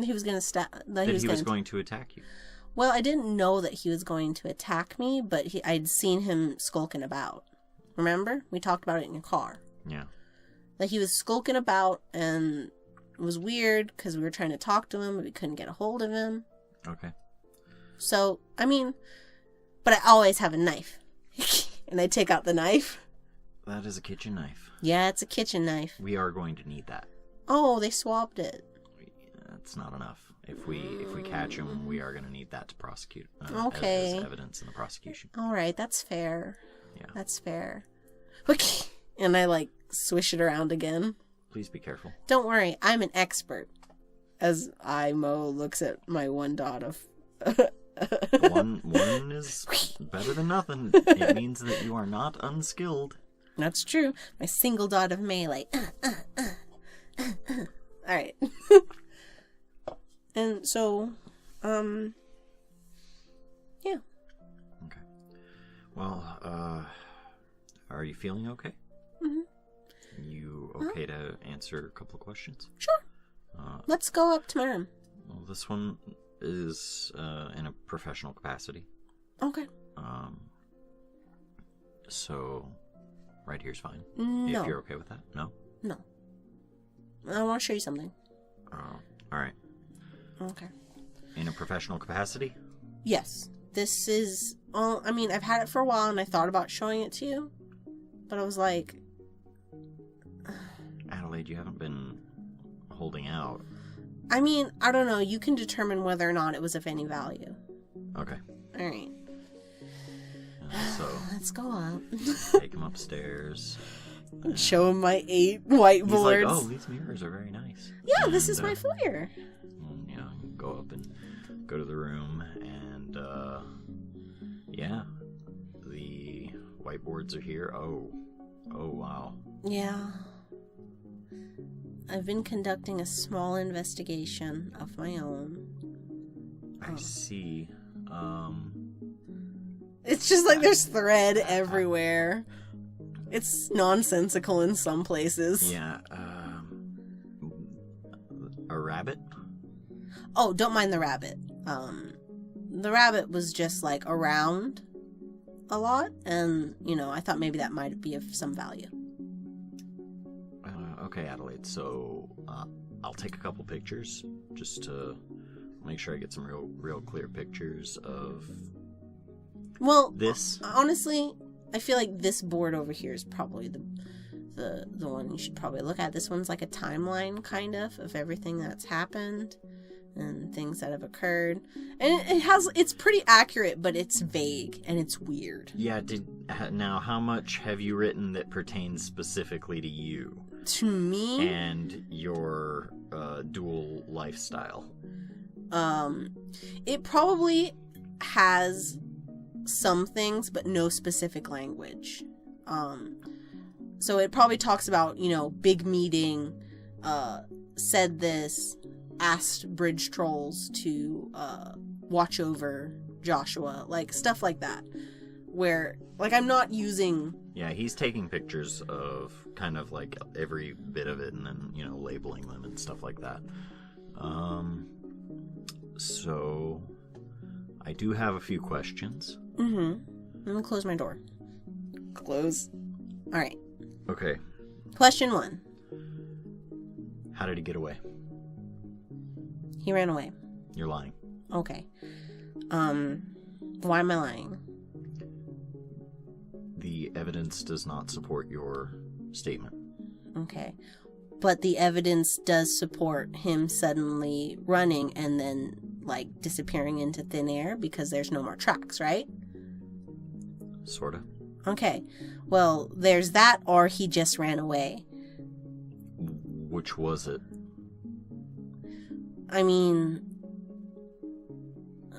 He was gonna stab. That he was going to attack you. Well, I didn't know that he was going to attack me, but I'd seen him skulking about. Remember? We talked about it in your car. Yeah. That he was skulking about, and it was weird because we were trying to talk to him, but we couldn't get a hold of him. Okay. So, I mean, but I always have a knife. And I take out the knife. That is a kitchen knife. Yeah, it's a kitchen knife. We are going to need that. Oh, they swapped it. That's not enough. If we catch him, we are going to need that to prosecute. Okay. As evidence in the prosecution. All right, that's fair. Yeah. That's fair. Okay. And I swish it around again. Please be careful. Don't worry, I'm an expert. As Mo looks at my one dot of. One is better than nothing. It means that you are not unskilled. That's true. My single dot of melee. Alright. And so, yeah. Okay. Well, are you feeling okay? Mhm. You okay to answer a couple of questions? Sure. Let's go up to my room. Well, this one is in a professional capacity. Okay. So, right here's fine. No. If you're okay with that. No? No. I want to show you something. All right. Okay. In a professional capacity? Yes. This is all. I mean, I've had it for a while, and I thought about showing it to you, but I was like, Adelaide, you haven't been holding out. I mean, I don't know. You can determine whether or not it was of any value. Okay. All right. So Let's go up. take him upstairs. Show him my 8 whiteboards. He's like, oh, these mirrors are very nice. Yeah, and, this is my foyer. You know, go up and go to the room, and yeah, the whiteboards are here. Oh, wow. Yeah. I've been conducting a small investigation of my own. I see. It's just like there's thread everywhere. It's nonsensical in some places. Yeah. A rabbit? Oh, don't mind the rabbit. The rabbit was just like around a lot, and you know, I thought maybe that might be of some value. Okay, Adelaide. So I'll take a couple pictures just to make sure I get some real clear pictures of. Well, this. Honestly, I feel like this board over here is probably the one you should probably look at. This one's like a timeline kind of everything that's happened and things that have occurred. And it's pretty accurate, but it's vague and it's weird. Yeah, now how much have you written that pertains specifically to you? To me? And your dual lifestyle? It probably has some things, but no specific language. So it probably talks about, you know, big meeting, said this, asked bridge trolls to watch over Joshua, like stuff like that. Where, like, I'm not using... Yeah, he's taking pictures of kind of like every bit of it and then, you know, labeling them and stuff like that. So I do have a few questions. Mm-hmm. I'm gonna close my door. Close. Alright. Okay. Question 1. How did he get away? He ran away. You're lying. Okay. Why am I lying? The evidence does not support your statement. Okay. But the evidence does support him suddenly running and then, like, disappearing into thin air because there's no more tracks, right? Sorta. Okay. Well, there's that, or he just ran away. Which was it? I mean...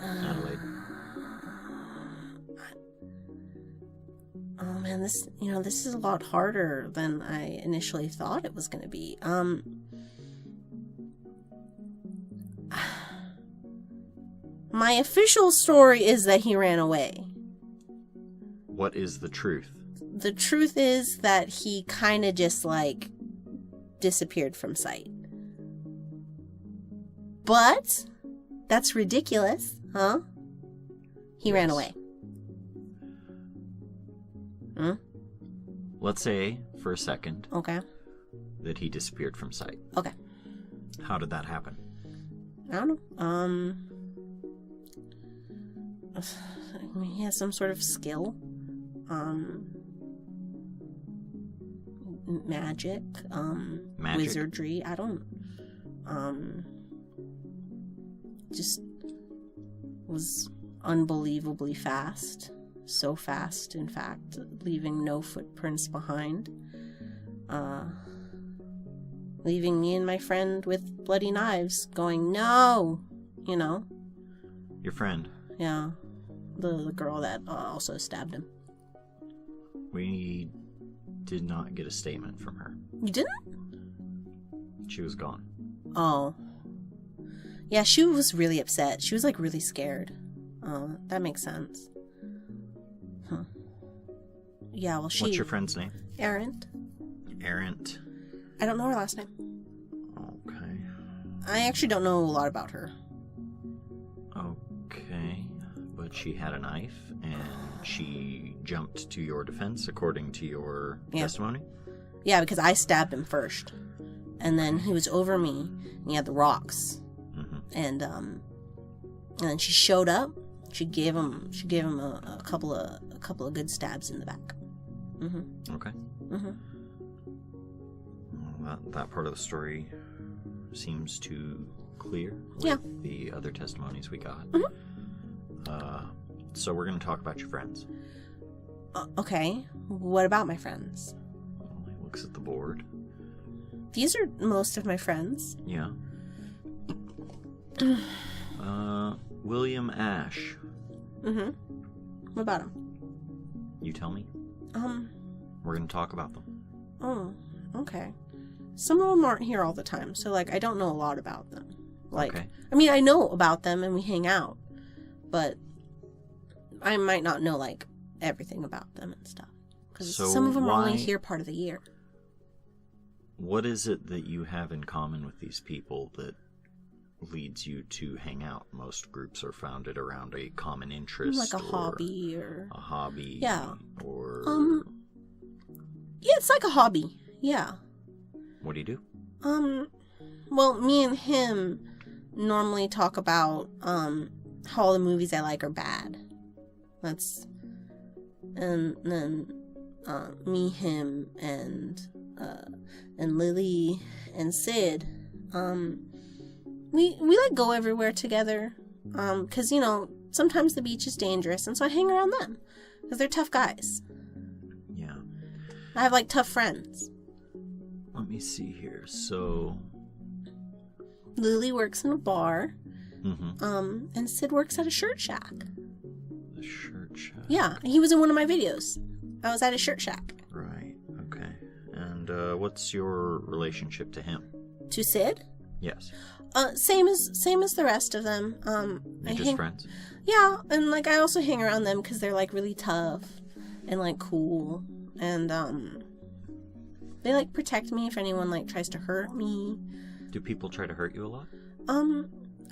Adelaide. Oh man, this is a lot harder than I initially thought it was going to be. My official story is that he ran away. What is the truth? The truth is that he kind of just, like, disappeared from sight. But that's ridiculous, huh? He ran away. Hmm? Let's say, for a second, Okay. that he disappeared from sight. Okay. How did that happen? I don't know. I mean, he has some sort of skill. Magic. Magic? Wizardry. I don't. Just was unbelievably fast. So fast, in fact, leaving no footprints behind. Leaving me and my friend with bloody knives, going, no! You know? Your friend. Yeah. The girl that also stabbed him. We did not get a statement from her. You didn't? She was gone. Oh. Yeah, she was really upset. She was, like, really scared. That makes sense. Huh. Yeah, well, What's your friend's name? Errant. Errant. I don't know her last name. Okay. I actually don't know a lot about her. Okay. But she had a knife, and she jumped to your defense, according to your testimony? Yeah, because I stabbed him first. And then he was over me, and he had the rocks. Mm-hmm. And then she showed up. She gave him a couple of good stabs in the back. Mm-hmm. Okay. Mm-hmm. Well, that part of the story seems too clear with Yeah. the other testimonies we got. Mm-hmm. So we're going to talk about your friends. Okay. What about my friends? Well, he looks at the board. These are most of my friends. Yeah. William Ash. Mm-hmm. What about them? You tell me. We're going to talk about them. Oh, okay. Some of them aren't here all the time, so, like, I don't know a lot about them. Like, Okay. I mean, I know about them and we hang out, but I might not know, like, everything about them and stuff. Because So some of them are only why- here part of the year. What is it that you have in common with these people that leads you to hang out? Most groups are founded around a common interest. Like a or hobby or... A hobby. Yeah. Or... Yeah, it's like a hobby. Yeah. What do you do? Well, me and him normally talk about, how all the movies I like are bad. And then, me, him, and Lily, and Sid, we like go everywhere together, 'cause, you know, sometimes the beach is dangerous, and so I hang around them, 'cause they're tough guys. Yeah. I have, like, tough friends. Let me see here. So... Lily works in a bar, Mm-hmm. and Sid works at a shirt shack. The shirt shack. Yeah, he was in one of my videos. I was at a shirt shack. Right. Okay. And what's your relationship to him? To Sid? Yes. Same as the rest of them. You're just friends? Yeah, and, like, I also hang around them because they're, like, really tough and, like, cool. And, they, like, protect me if anyone, like, tries to hurt me. Do people try to hurt you a lot?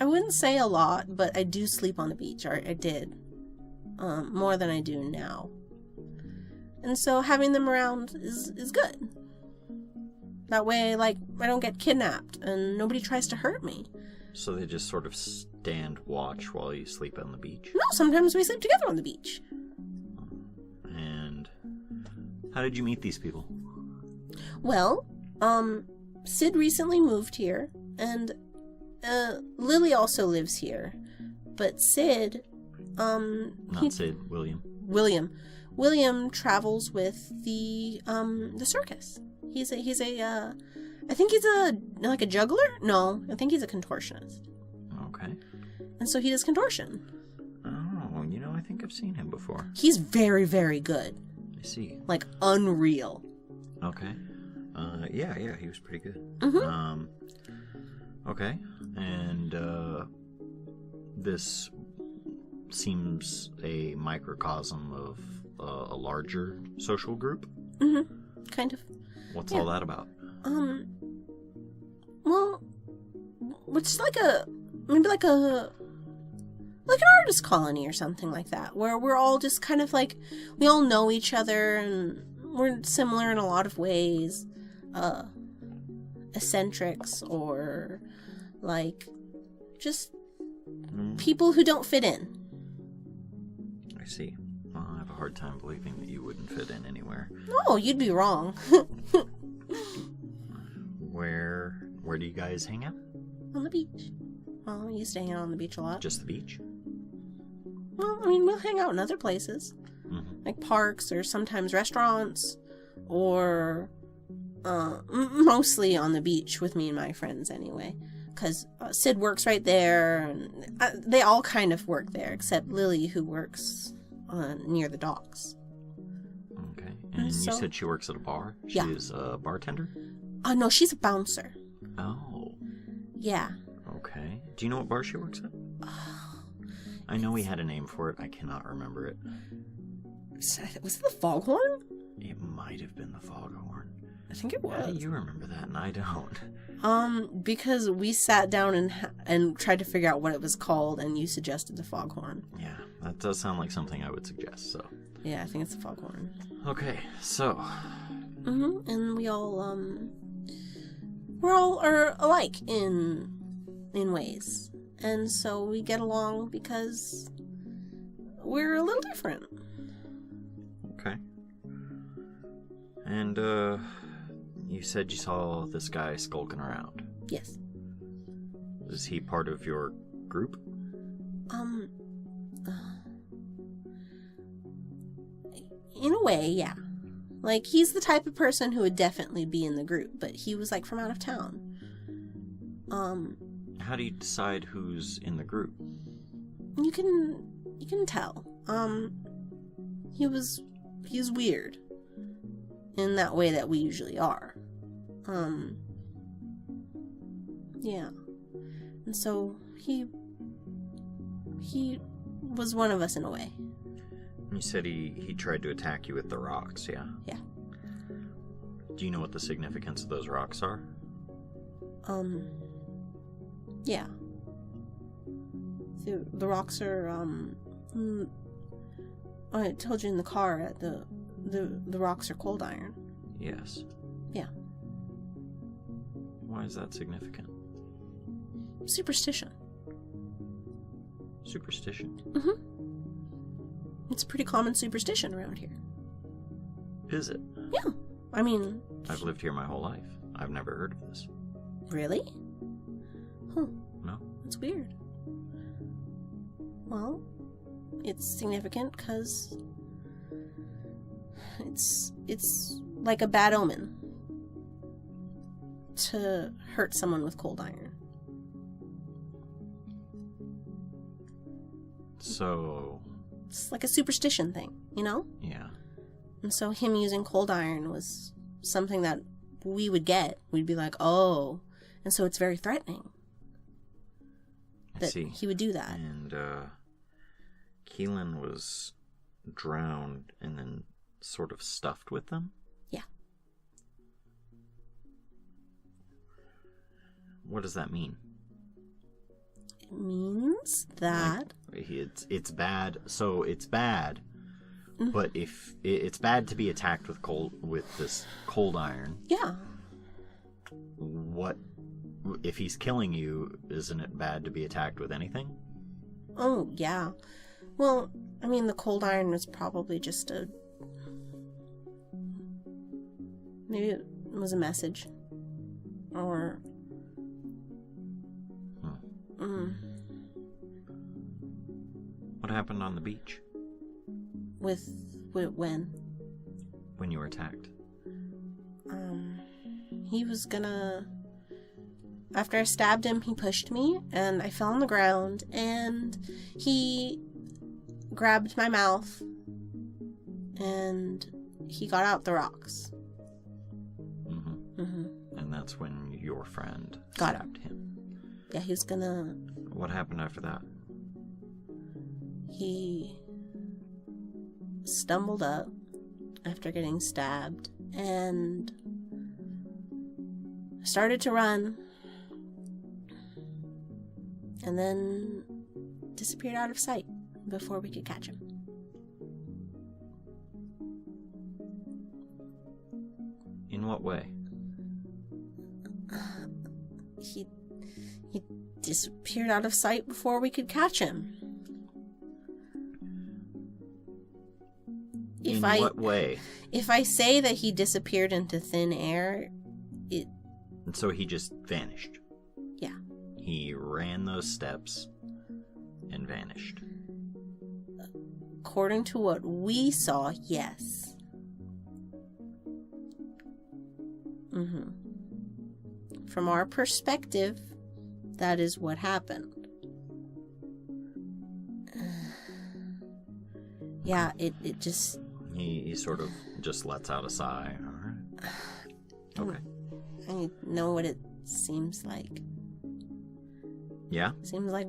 I wouldn't say a lot, but I do sleep on the beach, or I did. More than I do now. And so having them around is good. That way, like, I don't get kidnapped and nobody tries to hurt me. So they just sort of stand watch while you sleep on the beach? No, sometimes we sleep together on the beach. And how did you meet these people? Well, Sid recently moved here, and Lily also lives here. But Sid, Sid, William. William travels with the circus. He's a I think he's like a juggler? No, I think he's a contortionist. Okay. And so he does contortion. Oh, you know, I think I've seen him before. He's very, very good. I see. Like, unreal. Okay. Yeah, he was pretty good. Mm-hmm. Okay. And, this seems a microcosm of a larger social group? Mm-hmm. Kind of. What's Yeah. all that about? Well, it's like maybe like an artist colony or something like that, where we're all just kind of like, we all know each other and we're similar in a lot of ways. Eccentrics, or like just people who don't fit in. I see. Well, I have a hard time believing that you wouldn't fit in anywhere. Oh, you'd be wrong. Where do you guys hang out? On the beach. Well, we used to hang out on the beach a lot. Just the beach? Well, I mean, we'll hang out in other places. Mm-hmm. Like parks, or sometimes restaurants, or mostly on the beach with me and my friends anyway. Because Sid works right there, and they all kind of work there, except Lily, who works near the docks. Okay. And you said she works at a bar? Yeah. She's a bartender? No, she's a bouncer. Oh. Yeah. Okay. Do you know what bar she works at? I know we had a name for it. I cannot remember it. Was it the Foghorn? It might have been the Foghorn. I think it How do was. you remember that and I don't? Because we sat down and tried to figure out what it was called, and you suggested the foghorn. Yeah, that does sound like something I would suggest, so. Yeah, I think it's the foghorn. Okay, so. And we all, we're all are alike in ways. And so we get along because we're a little different. Okay. And, you said you saw this guy skulking around. Yes. Is he part of your group? In a way, yeah. Like, he's the type of person who would definitely be in the group, but he was, like, from out of town. How do you decide who's in the group? You can tell. He was weird. In that way that we usually are. Yeah. And so, he was one of us in a way. You said he tried to attack you with the rocks, yeah? Yeah. Do you know what the significance of those rocks are? Yeah. The rocks are, I told you in the car, the rocks are cold iron. Yes. Yeah. Why is that significant? Superstition. Superstition? Mm-hmm. It's a pretty common superstition around here. Is it? Yeah. I mean... I've lived here my whole life. I've never heard of this. Really? Huh. No? That's weird. Well, it's significant because it's like a bad omen to hurt someone with cold iron. So... It's like a superstition thing, you know? Yeah. And so him using cold iron was something that we would get. We'd be like, oh. And so it's very threatening. I see. He would do that. And, Keelan was drowned and then sort of stuffed with them? Yeah. What does that mean? It means that... It's bad, so it's bad. Mm-hmm. But if it's bad to be attacked with this cold iron. Yeah. What if he's killing you? Isn't it bad to be attacked with anything? Oh, yeah. Well, I mean, the cold iron was probably just maybe it was a message. Or... What happened on the beach? With when? When you were attacked. He was gonna... After I stabbed him, he pushed me, and I fell on the ground, and he grabbed my mouth, and he got out the rocks. And that's when your friend Got stabbed him. Yeah, he was gonna... What happened after that? He stumbled up after getting stabbed and started to run and then disappeared out of sight before we could catch him. In what way? He disappeared out of sight before we could catch him. In what way? If I say that he disappeared into thin air, it... And so he just vanished. Yeah. He ran those steps and vanished. According to what we saw, yes. From our perspective, that is what happened. Yeah, it just... He sort of just lets out a sigh. All right. Okay. I know what it seems like. Yeah? Seems like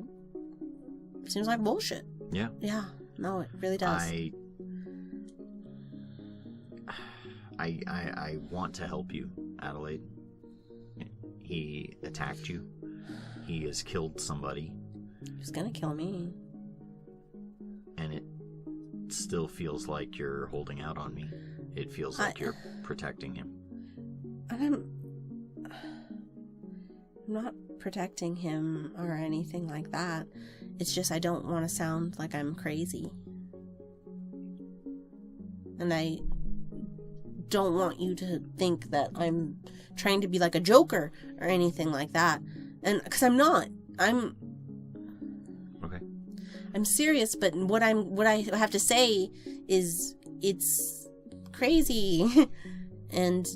bullshit. Yeah. Yeah. No, it really does. I want to help you, Adelaide. He attacked you. He has killed somebody. He's gonna kill me. And it still feels like you're holding out on me. It feels like you're protecting him. I'm not protecting him or anything like that. It's just I don't want to sound like I'm crazy. And I don't want you to think that I'm trying to be like a joker or anything like that. And because I'm not. Okay. I'm serious, but what I have to say is it's crazy and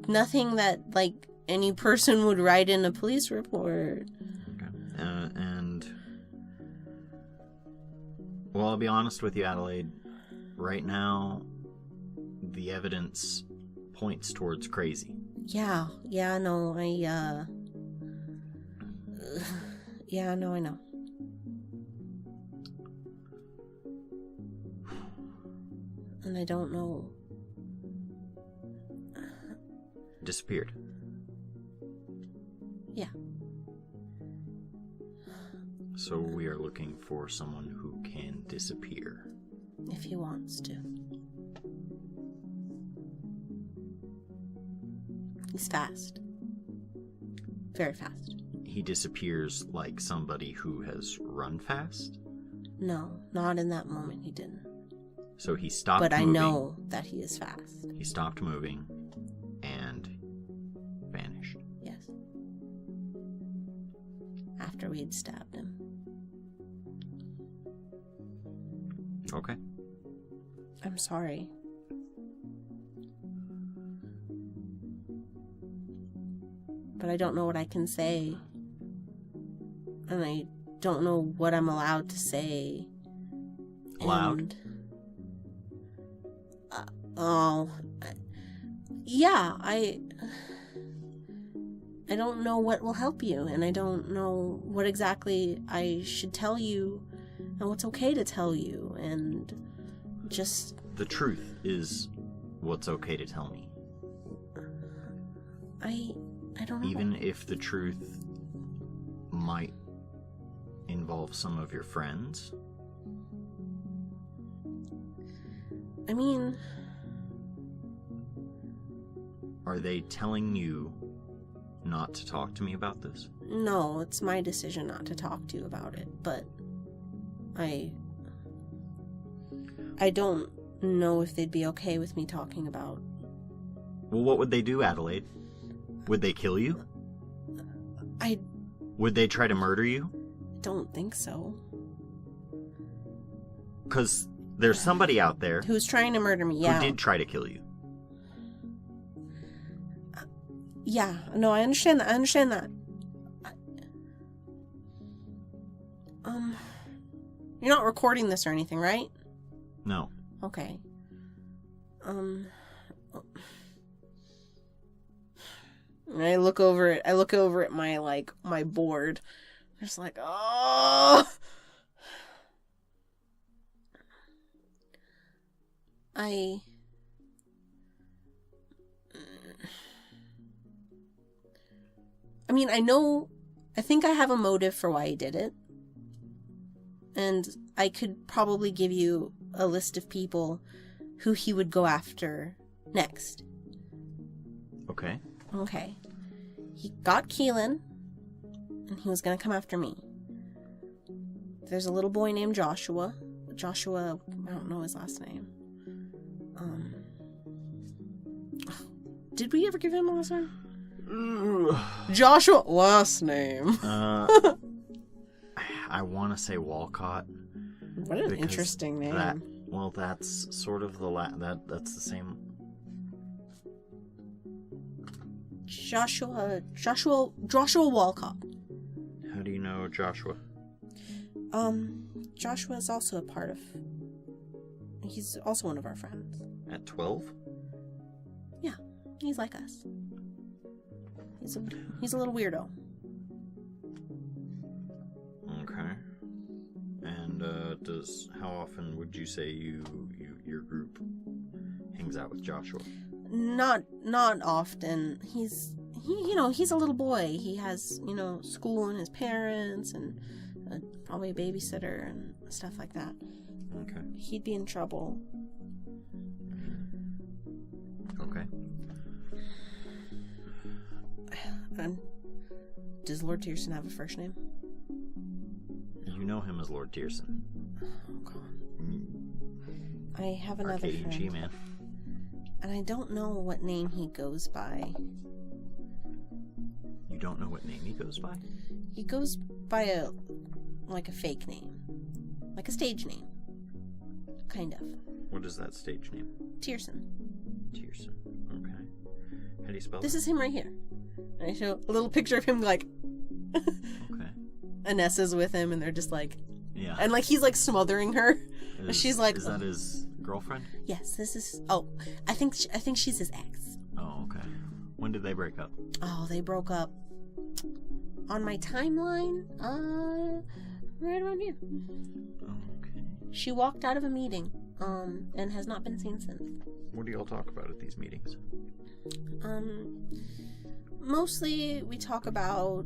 nothing that like any person would write in a police report. Okay. And well, I'll be honest with you, Adelaide. Right now, the evidence points towards crazy. Yeah, no, I know. And I don't know. Disappeared. Yeah. So we are looking for someone who can disappear. If he wants to. He's fast. Very fast. He disappears like somebody who has run fast? No, not in that moment he didn't. So he stopped but moving. I know that he is fast. He stopped moving and vanished. Yes. After we'd stabbed him. Okay. I'm sorry. But I don't know what I can say. And I don't know what I'm allowed to say. Loud? Yeah, I don't know what will help you, and I don't know what exactly I should tell you, and what's okay to tell you, and just... The truth is what's okay to tell me. I don't know. Even if the truth might involve some of your friends? I mean... Are they telling you not to talk to me about this? No, it's my decision not to talk to you about it, but I don't know if they'd be okay with me talking about... Well, what would they do, Adelaide? Would they kill you? Would they try to murder you? Don't think so. Because there's somebody out there who's trying to murder me, yeah. who did try to kill you. Yeah, no, I understand that. You're not recording this or anything, right? No. Okay. I look over at my board. Just like, oh. I mean, I think I have a motive for why he did it. And I could probably give you a list of people who he would go after next. Okay. Okay. He got Keelan, and he was going to come after me. There's a little boy named Joshua. Joshua, I don't know his last name. Did we ever give him a last name? Joshua, last name. I want to say Walcott. What an interesting name. That's sort of that's the same. Joshua Walcott. How do you know Joshua? Joshua is also a part of... He's also one of our friends. At 12? Yeah, he's like us. He's a little weirdo. Okay. And how often would you say your group hangs out with Joshua? Not often. He's a little boy. He has, school and his parents and probably a babysitter and stuff like that. Okay. He'd be in trouble. Okay. Does Lord Tierson have a first name? You know him as Lord Tierson. Oh, God. I have another Arcadian friend. G-Man. And I don't know what name he goes by. You don't know what name he goes by? He goes by a fake name. Like a stage name. Kind of. What is that stage name? Tierson. Tierson. Okay. How do you spell This that? is him right here. And I show a little picture of him, like... Okay. Anessa's with him, and they're just like... Yeah. And, like, he's, like, smothering her. And she's like... Is that his girlfriend? Yes, this is... Oh, I think she's his ex. Oh, okay. When did they break up? Oh, they broke up on my timeline, right around here. Okay. She walked out of a meeting, and has not been seen since. What do y'all talk about at these meetings? Mostly we talk about,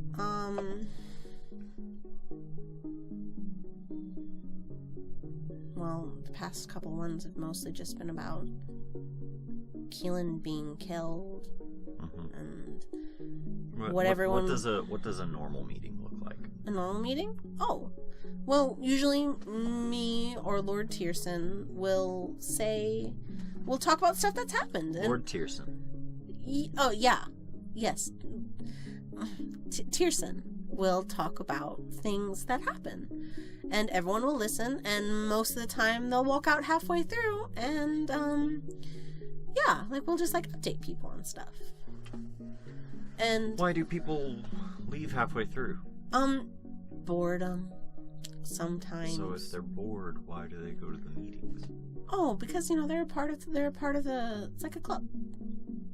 well, the past couple ones have mostly just been about Keelan being killed, and what everyone... What does a normal meeting look like? A normal meeting? Oh. Well, usually me or Lord Tierson will talk about stuff that's happened. And, Lord Tierson. Oh, yeah. Yes. Tierson will talk about things that happen. And everyone will listen, and most of the time they'll walk out halfway through, and, yeah, like, we'll just, like, update people on stuff. And... Why do people leave halfway through? Boredom. Sometimes. So if they're bored, why do they go to the meetings? Oh, because they're a part of the. It's like a club.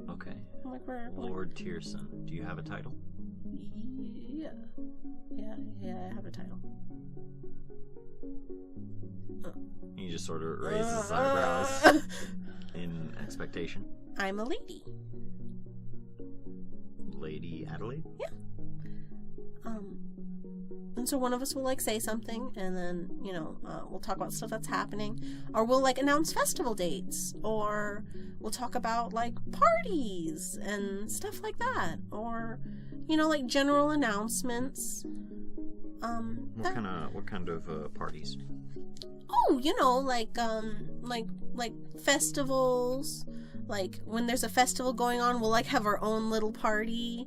Okay. Like Lord Tierson. Do you have a title? Yeah. I have a title. He just sort of raises his eyebrows in expectation. I'm a lady. Lady Adelaide? Yeah. And so one of us will, like, say something, and then, we'll talk about stuff that's happening. Or we'll, like, announce festival dates. Or we'll talk about, like, parties and stuff like that. Or, like, general announcements. What kind of parties? Oh, like festivals. Like, when there's a festival going on, we'll, like, have our own little party.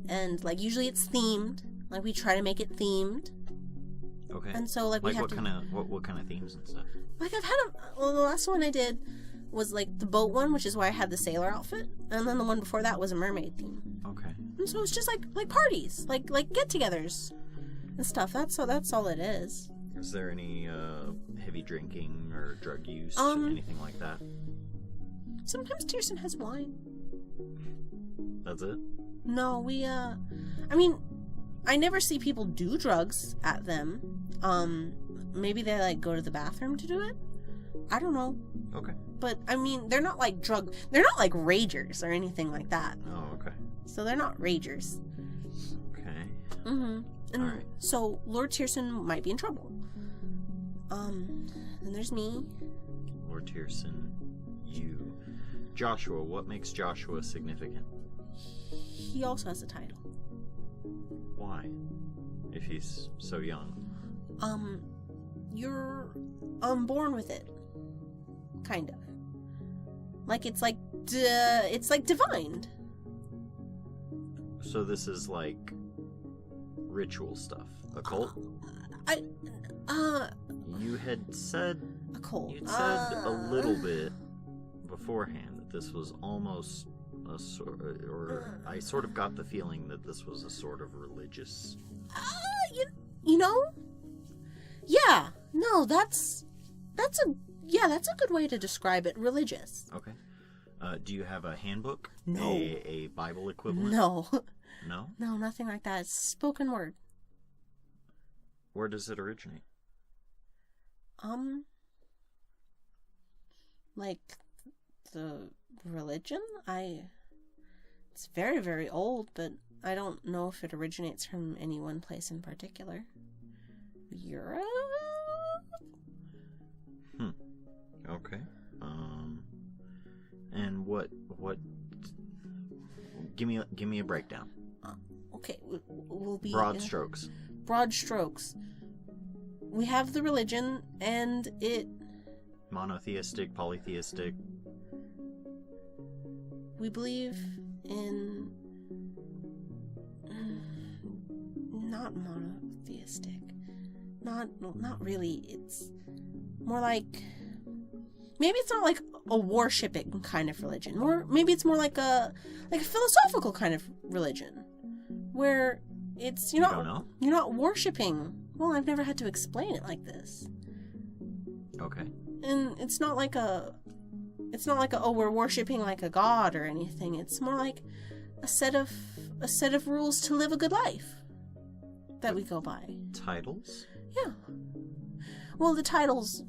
And, like, usually it's themed. Like, we try to make it themed. Okay. And so, like, we have what kind of themes and stuff? Like, I've had the last one I did was, like, the boat one, which is why I had the sailor outfit. And then the one before that was a mermaid theme. Okay. And so it's just, like parties. Like get-togethers and stuff. That's all it is. Is there any, heavy drinking or drug use, anything like that? Sometimes Tierson has wine. That's it? No, I never see people do drugs at them. Maybe they, like, go to the bathroom to do it. I don't know. Okay. But, they're not, like, they're not, like, ragers or anything like that. Oh, okay. So they're not ragers. Okay. Mm-hmm. And all right. So Lord Tierson might be in trouble. Then there's me. Lord Tierson, you. Joshua, what makes Joshua significant? He also has a title. Why? If he's so young. You're born with it. Kind of. Like, it's like divined. So this is like ritual stuff. Occult? You had said occult. You'd said a little bit beforehand that this was almost a sort, or I sort of got the feeling that this was a sort of religious. Yeah. No, that's a good way to describe it. Religious. Okay. Do you have a handbook? No. A Bible equivalent? No. No? No, nothing like that. It's spoken word. Where does it originate? Like The religion? It's very, very old, but I don't know if it originates from any one place in particular. Europe? Okay. And what? Give me a breakdown. Okay, we'll be Broad strokes. Broad strokes. We have the religion, and it. Monotheistic, polytheistic. We believe in. Not monotheistic. Not really. It's more like. Maybe it's not like a worshipping kind of religion. Maybe it's more like a philosophical kind of religion, where it's you're not worshipping. Well, I've never had to explain it like this. Okay. And it's not like a oh, we're worshipping like a god or anything. It's more like a set of rules to live a good life that we go by. Titles? Yeah. Well, the titles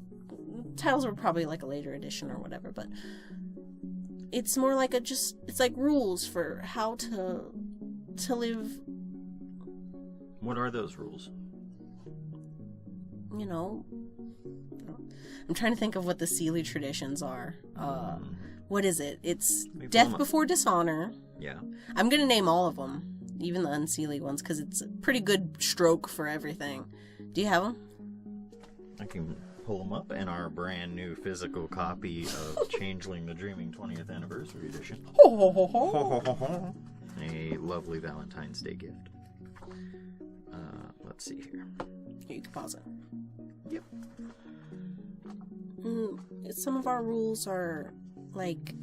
were probably like a later edition or whatever, but it's more like it's like rules for how to live. What are those rules? You know, I'm trying to think of what the Seelie traditions are. What is it? It's death before dishonor. Yeah. I'm gonna name all of them, even the unseelie ones, because it's a pretty good stroke for everything. Do you have them? I can pull them up in our brand new physical copy of Changeling the Dreaming 20th Anniversary Edition. A lovely Valentine's Day gift. Let's see here. You can pause it. Yep. Some of our rules are like,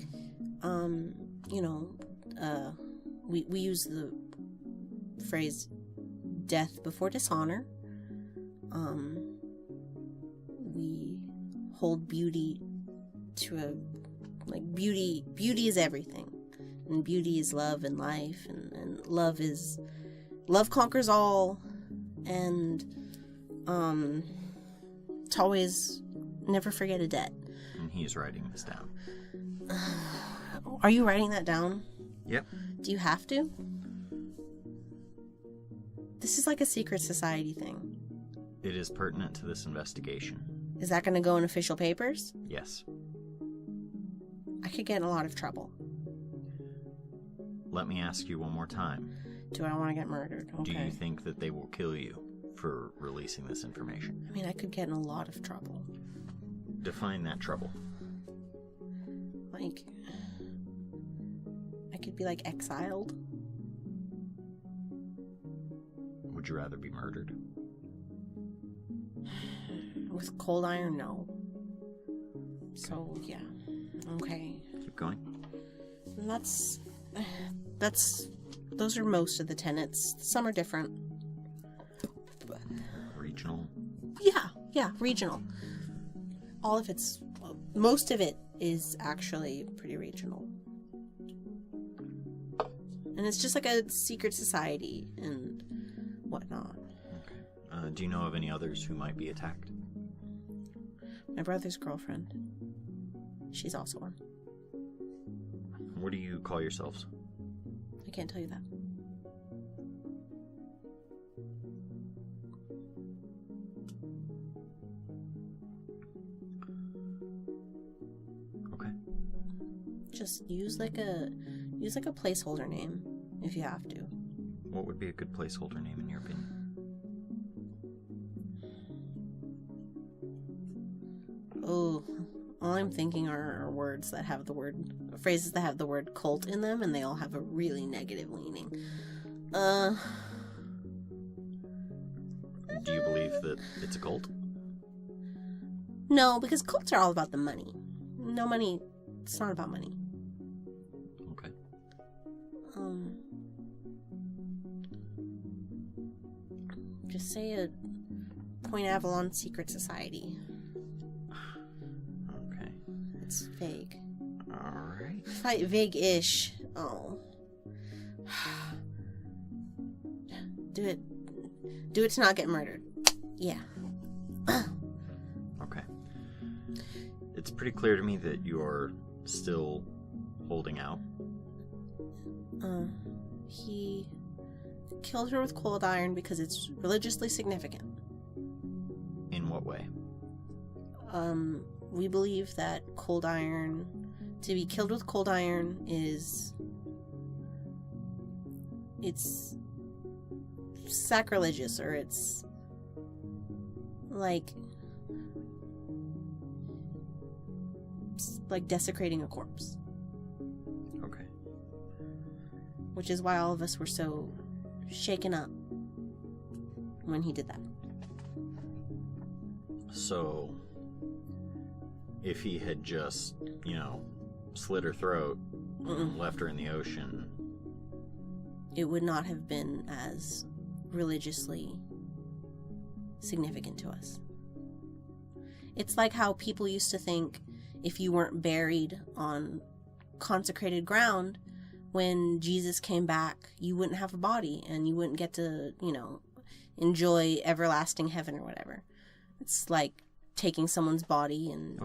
we use the phrase death before dishonor. We hold beauty to beauty is everything, and beauty is love and life, and love conquers all, and to always never forget a debt. And he's writing this down. Are you writing that down? Yep. Do you have to? This is like a secret society thing. It is pertinent to this investigation. Is that going to go in official papers? Yes. I could get in a lot of trouble. Let me ask you one more time. Do I want to get murdered? Okay. Do you think that they will kill you for releasing this information? I mean, I could get in a lot of trouble. Define that trouble. Like, I could be, exiled. Would you rather be murdered? With cold iron, no. So, yeah. Okay. Keep going. And those are most of the tenets. Some are different. Regional? Yeah, regional. Most of it is actually pretty regional. And it's just like a secret society and whatnot. Okay. Do you know of any others who might be attacked? My brother's girlfriend. She's also one. What do you call yourselves? I can't tell you that. Okay. Just use like a placeholder name if you have to. What would be a good placeholder name in your opinion? Oh, all I'm thinking are words that have phrases that have the word cult in them, and they all have a really negative leaning. Do you believe that it's a cult? No, because cults are all about the money. No money, it's not about money. Okay. Just say a Point Avalon secret society. Okay. It's vague. Alright. Vague-ish. Oh. Do it to not get murdered. Yeah. Okay. It's pretty clear to me that you're still holding out? He killed her with cold iron because it's religiously significant. In what way? We believe that to be killed with cold iron it's sacrilegious, or it's like desecrating a corpse. Okay. Which is why all of us were so shaken up when he did that. So, if he had just, slit her throat and left her in the ocean, it would not have been as religiously significant to us. It's like how people used to think if you weren't buried on consecrated ground, when Jesus came back, you wouldn't have a body and you wouldn't get to, enjoy everlasting heaven or whatever. It's like taking someone's body and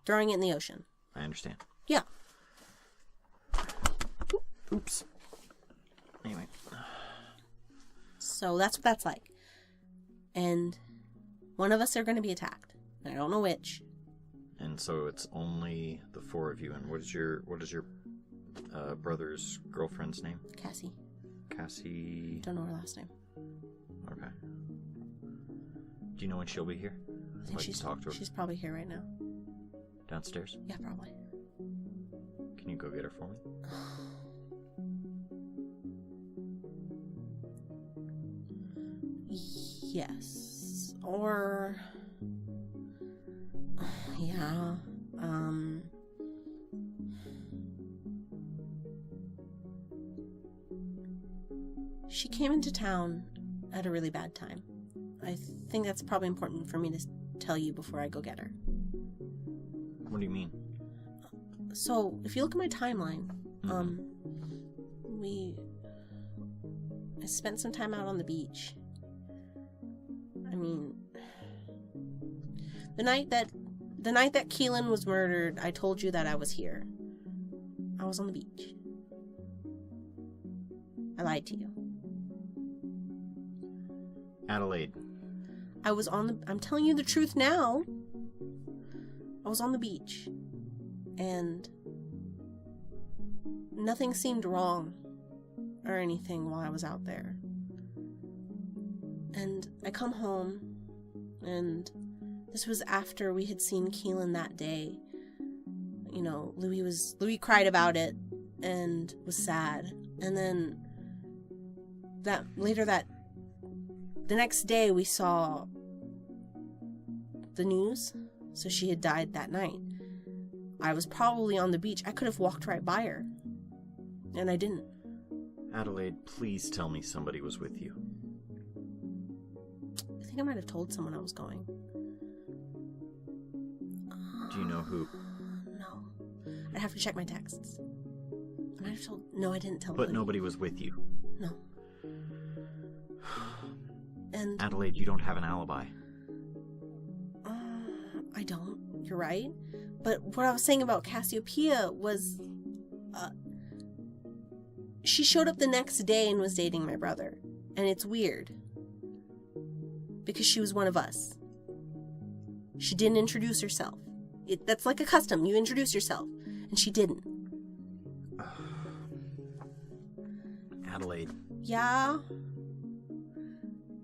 throwing it in the ocean. I understand. Yeah. Oops. Anyway. So that's what that's like. And one of us are going to be attacked. I don't know which. And so it's only the four of you. And what is your brother's girlfriend's name? Cassie. Cassie. Don't know her last name. Okay. Do you know when she'll be here? I think she's probably here right now. Downstairs? Yeah, probably. Can you go get her for me? Yes. Or... yeah. She came into town at a really bad time. I think that's probably important for me to tell you before I go get her. What do you mean? So, if you look at my timeline, I spent some time out on the beach. I mean, the night that Keelan was murdered, I told you that I was here. I was on the beach. I lied to you. Adelaide. I'm telling you the truth now. I was on the beach. And nothing seemed wrong or anything while I was out there. And I come home, and this was after we had seen Keelan that day. Louis cried about it and was sad. And then the next day we saw the news. So she had died that night. I was probably on the beach. I could have walked right by her. And I didn't. Adelaide, please tell me somebody was with you. I think I might have told someone I was going. Do you know who? No. I'd have to check my texts. I might have told... No, I didn't tell But Lily. nobody was with you. No. And... Adelaide, you don't have an alibi. I don't. You're right. But what I was saying about Cassiopeia was... she showed up the next day and was dating my brother. And it's weird. Because she was one of us. She didn't introduce herself. That's like a custom. You introduce yourself. And she didn't. Adelaide. Yeah?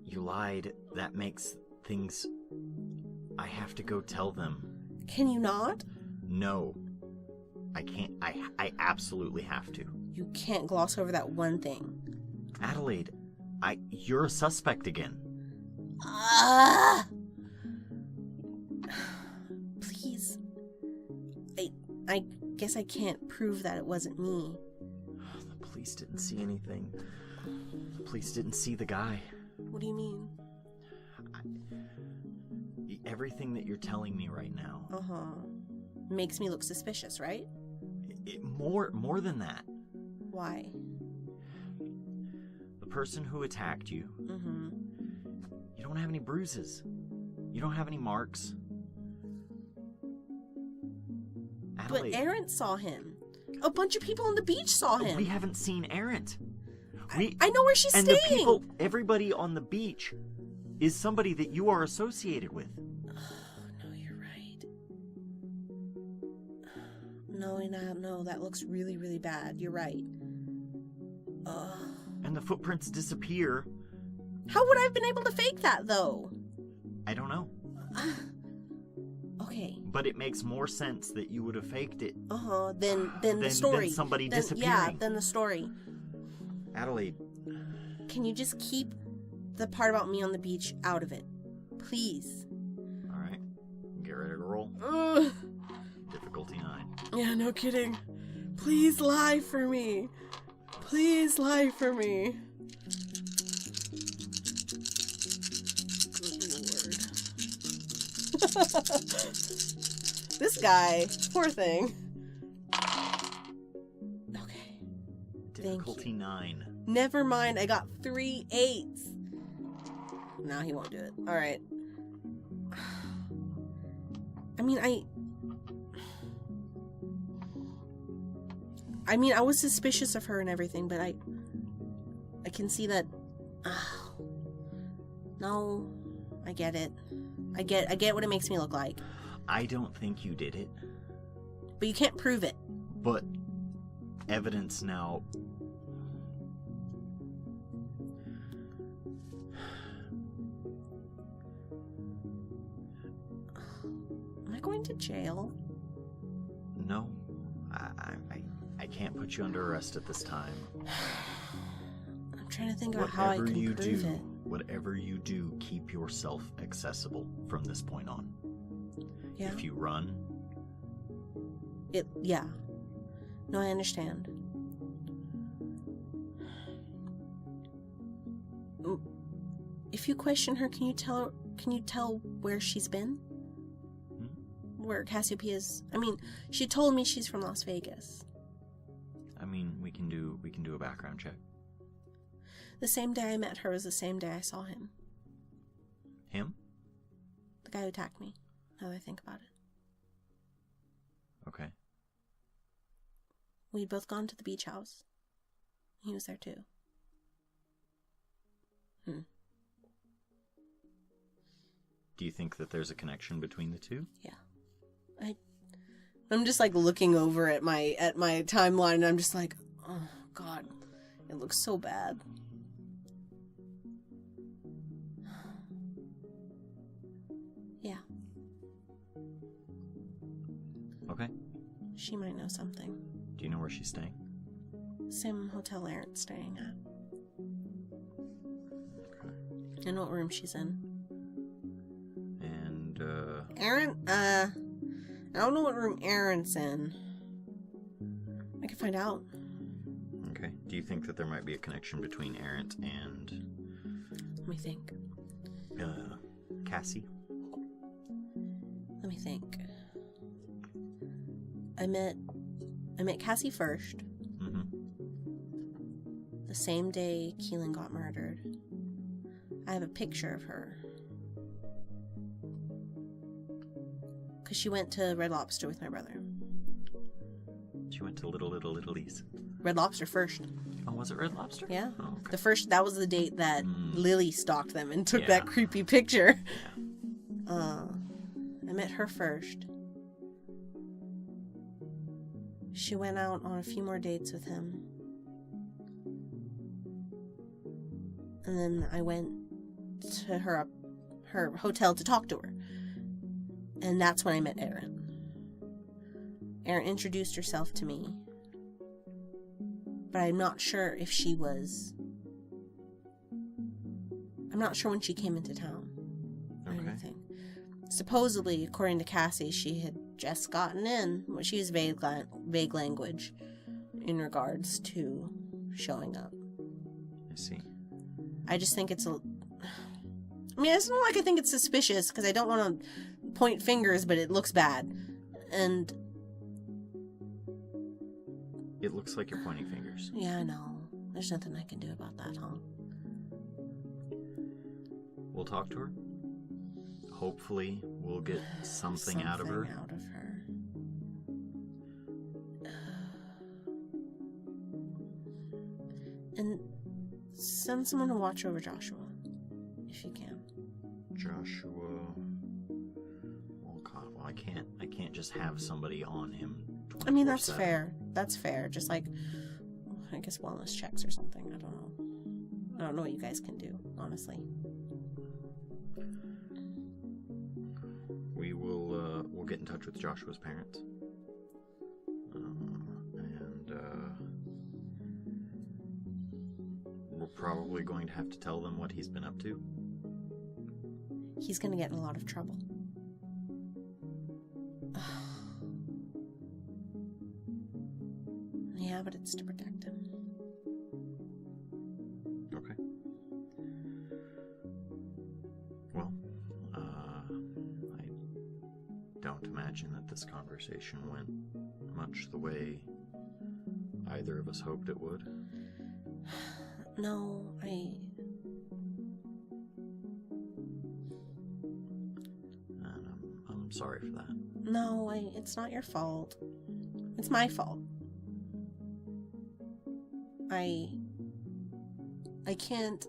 You lied. That makes things... I have to go tell them. Can you not? No. I can't. I absolutely have to. You can't gloss over that one thing. Adelaide, you're a suspect again. Please. I guess I can't prove that it wasn't me. The police didn't see anything. The police didn't see the guy. What do you mean? Everything that you're telling me right now. Makes me look suspicious, right? More than that. Why? The person who attacked you. You don't have any bruises. You don't have any marks. Adelaide. But Errant saw him. A bunch of people on the beach saw him. We haven't seen Errant. I know where she's and staying. The people, everybody on the beach is somebody that you are associated with. Oh, no, you're right. No, that looks really, really bad. You're right. And the footprints disappear. How would I have been able to fake that, though? I don't know. Okay. But it makes more sense that you would have faked it. Than the story. Than somebody Then, disappearing. Yeah, than the story. Adelaide. Can you just keep the part about me on the beach out of it? Please. Alright. Get ready to roll. Ugh. Difficulty 9. Yeah, no kidding. Please lie for me. Please lie for me. Good lord. This guy, poor thing. Okay. Difficulty 9. Never mind, I got 3 8s. No, he won't do it. Alright. I was suspicious of her and everything, but I can see that. No, I get it. I get what it makes me look like. I don't think you did it. But you can't prove it. But evidence now. Am I going to jail? No. I can't put you under arrest at this time. I'm trying to think about how I can prove it. Whatever you do, keep yourself accessible from this point on. Yeah. If you run... Yeah. No, I understand. If you question her, can you tell where she's been? Where Cassiopeia's... she told me she's from Las Vegas. we can do a background check. The same day I met her was the same day I saw him. Him? The guy who attacked me, now that I think about it. Okay. We'd both gone to the beach house. He was there too. Do you think that there's a connection between the two? Yeah. I'm just looking over at my timeline and I'm just like, oh god, it looks so bad. Yeah. Okay. She might know something. Do you know where she's staying? Same hotel Errant's staying at. Okay. I know what room she's in. And, Errant, I don't know what room Errant's in. I can find out. Okay. Do you think that there might be a connection between Errant and... Let me think. Cassie? Let me think. I met Cassie first. Mm-hmm. The same day Keelan got murdered. I have a picture of her. Because she went to Red Lobster with my brother. She went to Little Italy's. Red Lobster first. Oh, was it Red Lobster? Yeah. Oh, okay. That was the date that Lily stalked them and took that creepy picture. Yeah. I met her first. She went out on a few more dates with him. And then I went to her hotel to talk to her. And that's when I met Erin. Erin introduced herself to me. But I'm not sure if she was... I'm not sure when she came into town or anything. Supposedly, according to Cassie, she had just gotten in. She used vague language in regards to showing up. I see. I just think it's it's not like I think it's suspicious, because I don't want to point fingers, but it looks bad. And... It looks like you're pointing fingers. Yeah, I know. There's nothing I can do about that, huh? We'll talk to her. Hopefully, we'll get something out of her. send someone to watch over Joshua, if you can. Joshua. Well, I can't just have somebody on him. I mean, that's 24/7. fair. That's fair. Just like, I guess wellness checks or something. I don't know. I don't know what you guys can do, honestly. We'll get in touch with Joshua's parents. We're probably going to have to tell them what he's been up to. He's gonna get in a lot of trouble. Yeah, but it's to protect him. Okay. Well, I don't imagine that this conversation went much the way either of us hoped it would. No, And I'm sorry for that. No, it's not your fault. It's my fault. I can't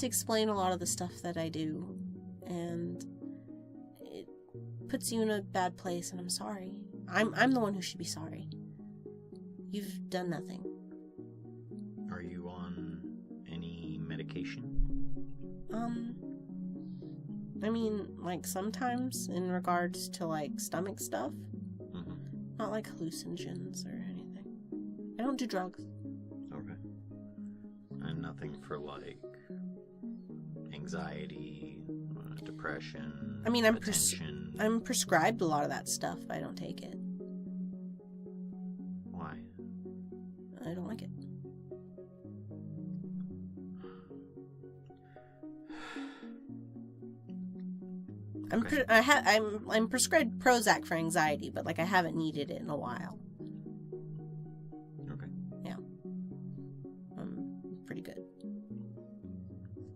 explain a lot of the stuff that I do, and it puts you in a bad place, and I'm sorry. I'm the one who should be sorry. You've done nothing. Are you on any medication? I mean, like, sometimes in regards to, like, stomach stuff. Mm-hmm. Not like hallucinogens or anything. I don't do drugs. Okay. And nothing for, like, anxiety, depression, I mean, attention? I'm prescribed a lot of that stuff, but I don't take it. Why? I don't like it. Okay. I'm prescribed Prozac for anxiety, but like I haven't needed it in a while. Okay. Yeah. I'm pretty good.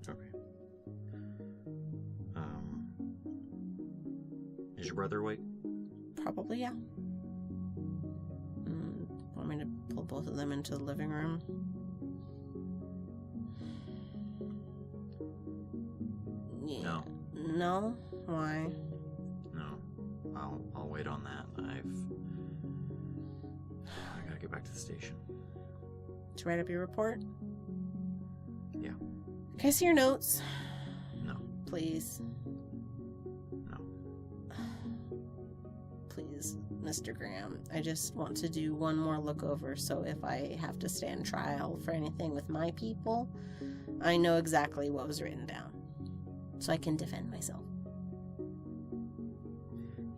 Okay. Is your brother awake? Probably, yeah. Want me to pull both of them into the living room? Yeah. No. No? Why? No. I'll wait on that. I gotta get back to the station. To write up your report? Yeah. Can I see your notes? No. Please. No. Please, Mr. Graham. I just want to do one more look over, so if I have to stand trial for anything with my people, I know exactly what was written down, so I can defend myself.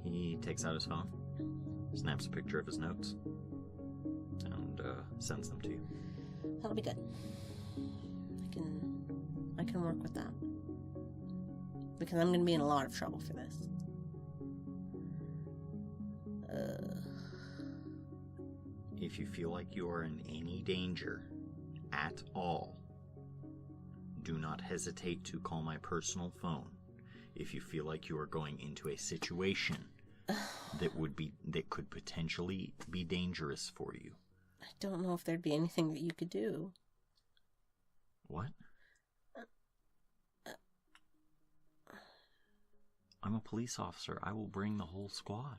He takes out his phone, snaps a picture of his notes, and sends them to you. That'll be good. I can work with that. Because I'm going to be in a lot of trouble for this. If you feel like you are in any danger at all, do not hesitate to call my personal phone. If you feel like you are going into a situation that could potentially be dangerous for you. I don't know if there'd be anything that you could do. What? I'm a police officer. I will bring the whole squad.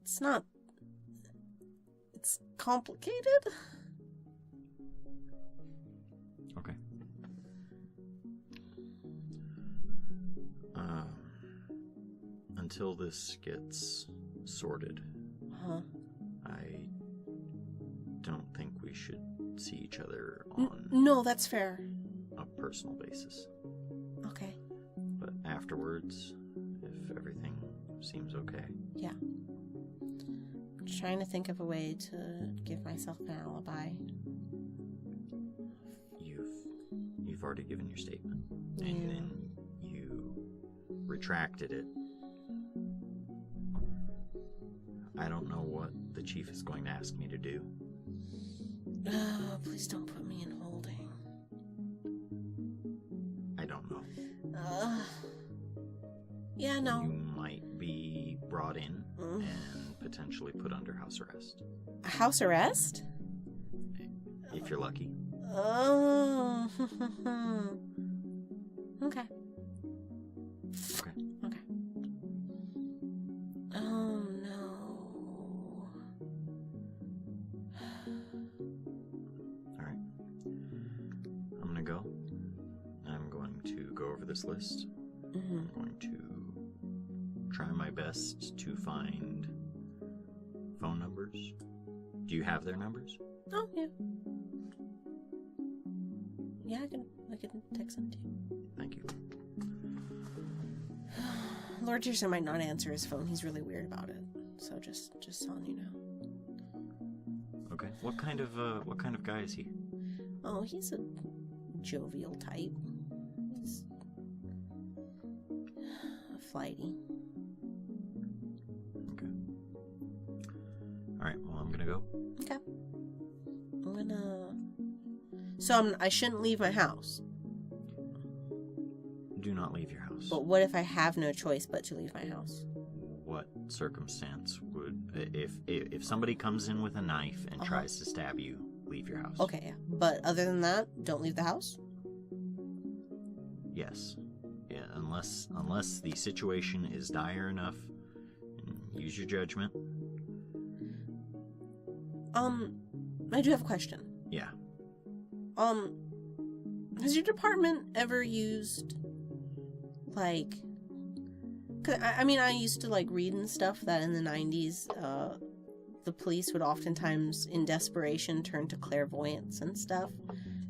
It's not... It's complicated. Okay. Until this gets sorted, I don't think we should see each other on No, that's fair. a personal basis. Okay. But afterwards, if everything seems okay. Yeah. I'm trying to think of a way to give myself an alibi. You've already given your statement. Yeah. And then you retracted it. I don't know what the chief is going to ask me to do. Oh, please don't put me in holding. I don't know. Yeah, no. You might be brought in and potentially put under house arrest. House arrest? If you're lucky. Oh. Okay. Okay. Okay. Oh, no. Alright. I'm gonna go. I'm going to go over this list. Mm-hmm. I'm going to try my best to find phone numbers. Do you have their numbers? Oh, yeah. Yeah, I can text them to you. Thank you. Lord Jerson might not answer his phone. He's really weird about it. So just telling you now. Okay. What kind of guy is he? Oh, he's a jovial type. He's flighty. Okay. Alright, well, I'm gonna go. Okay. So I shouldn't leave my house. Do not leave your house. But what if I have no choice but to leave my house? What circumstance would... If somebody comes in with a knife and tries to stab you, leave your house. Okay, yeah. But other than that, don't leave the house? Yes. Yeah, unless the situation is dire enough, use your judgment. I do have a question. Yeah. Has your department ever used, like... Cause, I mean, I used to, like, read and stuff that in the 90s, the police would oftentimes, in desperation, turn to clairvoyance and stuff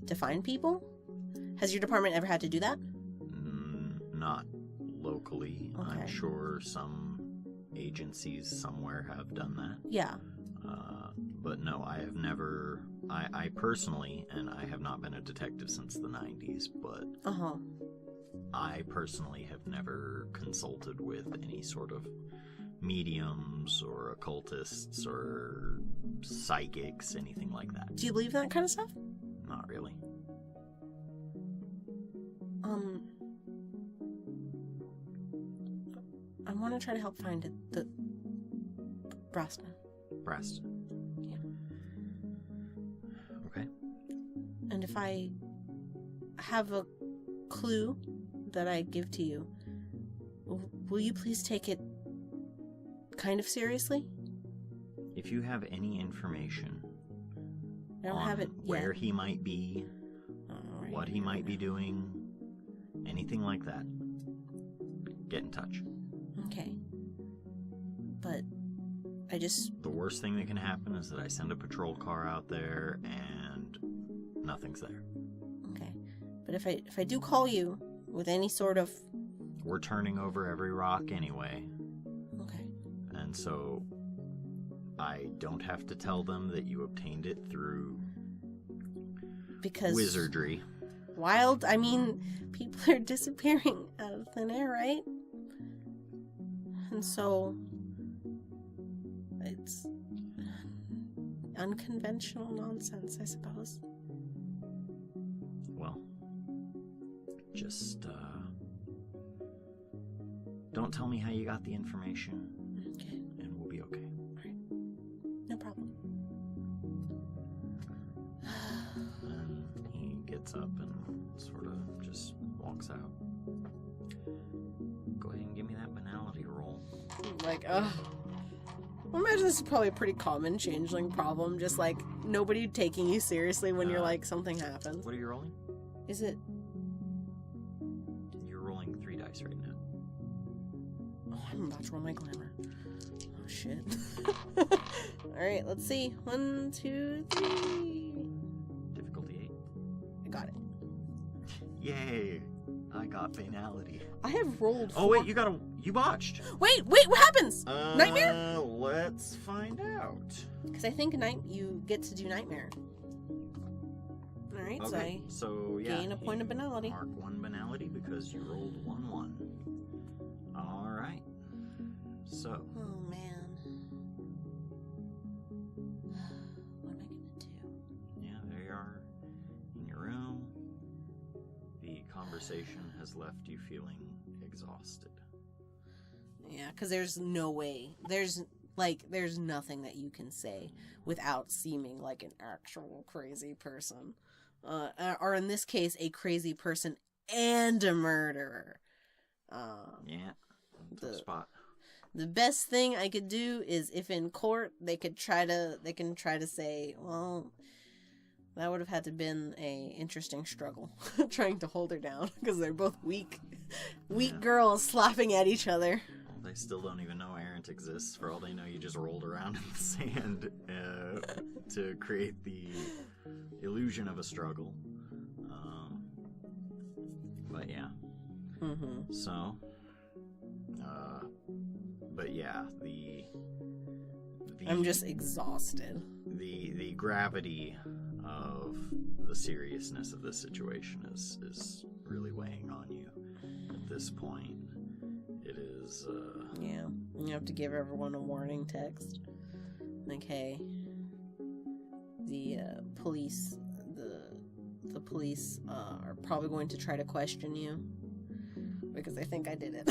to find people. Has your department ever had to do that? Not locally. Okay. I'm sure some agencies somewhere have done that. Yeah. But no, I have never... I personally, and I have not been a detective since the 90s, but I personally have never consulted with any sort of mediums or occultists or psychics, anything like that. Do you believe that kind of stuff? Not really. I want to try to help find it. The Braston. Braston. Yeah. Okay. And if I have a clue that I give to you, will you please take it kind of seriously? If you have any information I don't on have it where yet. he might be, Alright. what he might be doing, anything like that, get in touch. Okay. But I just... The worst thing that can happen is that I send a patrol car out there and nothing's there. Okay. But if I do call you with any sort of... We're turning over every rock anyway. Okay. And so I don't have to tell them that you obtained it through Because... wizardry. Wild... I mean, people are disappearing out of thin air, right? And so... It's... unconventional nonsense, I suppose. Well, just, don't tell me how you got the information. Okay. And we'll be okay. Alright. No problem. And he gets up and sort of just walks out. Go ahead and give me that banality roll. Like, ugh. I imagine this is probably a pretty common changeling problem. Just like nobody taking you seriously when you're like something happens. What are you rolling? Is it? You're rolling 3 dice right now. Oh, I'm about to roll my glamour. Oh shit. Alright, let's see. 1, 2, 3. Difficulty I got it. 8. Yay! I got banality. I have rolled. Oh wait, you botched. Wait, what happens? Nightmare? Let's find out. Because I think you get to do nightmare. Alright, Okay, so yeah, gain a point of banality. Mark 1 banality because you rolled 1-1. All right. So Oh man. What am I gonna do? yeah, there you are in your room. The conversation has left you feeling exhausted. Yeah, because there's no way. Like, there's nothing that you can say without seeming like an actual crazy person. Or in this case, a crazy person and a murderer. Yeah. The spot. The best thing I could do is, if in court, they can try to say, well, that would have had to been a interesting struggle, trying to hold her down, because they're both weak girls slapping at each other. Well, they still don't even know Errant exists. For all they know, you just rolled around in the sand to create the illusion of a struggle. But yeah. Mm-hmm. So, but yeah, the I'm just exhausted. The gravity of the seriousness of this situation is really weighing on you at this point. It is. Yeah, you have to give everyone a warning text. Like, hey, the police are probably going to try to question you because they think I did it.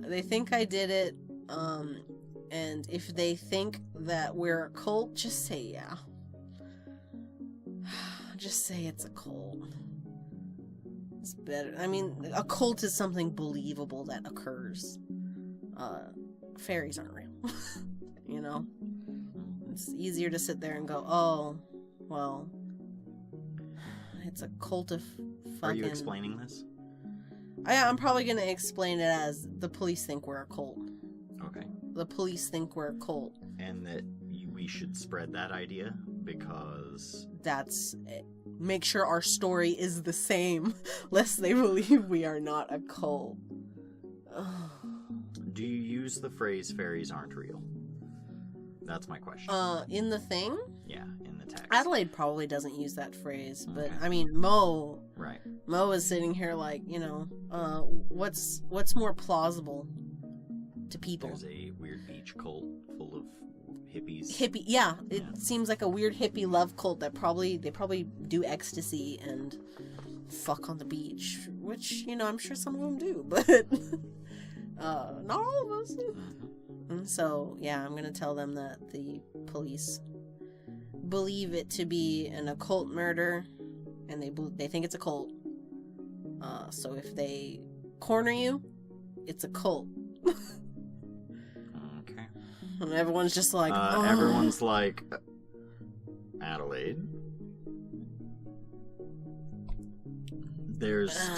They think I did it. And if they think that we're a cult, just say yeah. Just say it's a cult. It's better. I mean, a cult is something believable that occurs. Fairies aren't real. You know? It's easier to sit there and go, oh, well, it's a cult of fucking... Are you explaining this? I'm probably going to explain it as the police think we're a cult. Okay. The police think we're a cult. And that we should spread that idea because... That's it. Make sure our story is the same, lest they believe we are not a cult. Do you use the phrase fairies aren't real? That's my question. In the thing? Yeah, in the text. Adelaide probably doesn't use that phrase, but Okay. I mean, Mo is sitting here like, you know, what's more plausible to people? There's a weird beach cult full of hippies. Yeah. It seems like a weird hippie love cult that they probably do ecstasy and fuck on the beach, which, you know, I'm sure some of them do, but not all of us. And so, yeah, I'm gonna tell them that the police believe it to be an occult murder, and they think it's a cult. So if they corner you, it's a cult. Okay. And everyone's just like, oh. Everyone's like, Adelaide.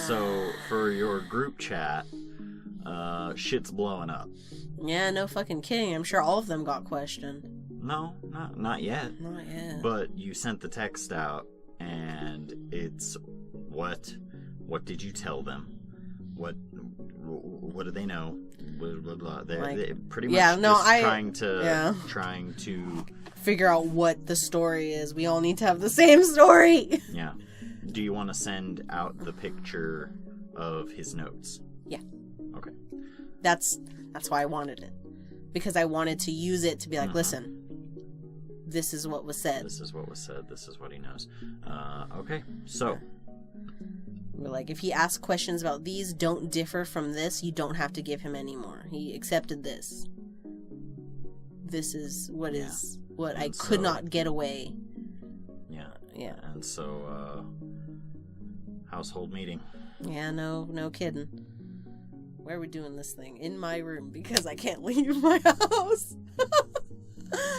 So for your group chat, shit's blowing up. Yeah, no fucking kidding. I'm sure all of them got questioned. No, not yet. Not yet. But you sent the text out, and it's what did you tell them? What do they know? Blah, blah, blah. They're pretty much trying to figure out what the story is. We all need to have the same story. Yeah. Do you want to send out the picture of his notes? Yeah. Okay. That's why I wanted it. Because I wanted to use it to be like, listen, this is what was said. This is what was said. This is what he knows. Okay. So. We're like, if he asks questions about these don't differ from this, you don't have to give him any more. He accepted this. This is what I could not get away. Yeah. Yeah. And so, household meeting. Yeah, no kidding. Where are we doing this thing? In my room, because I can't leave my house.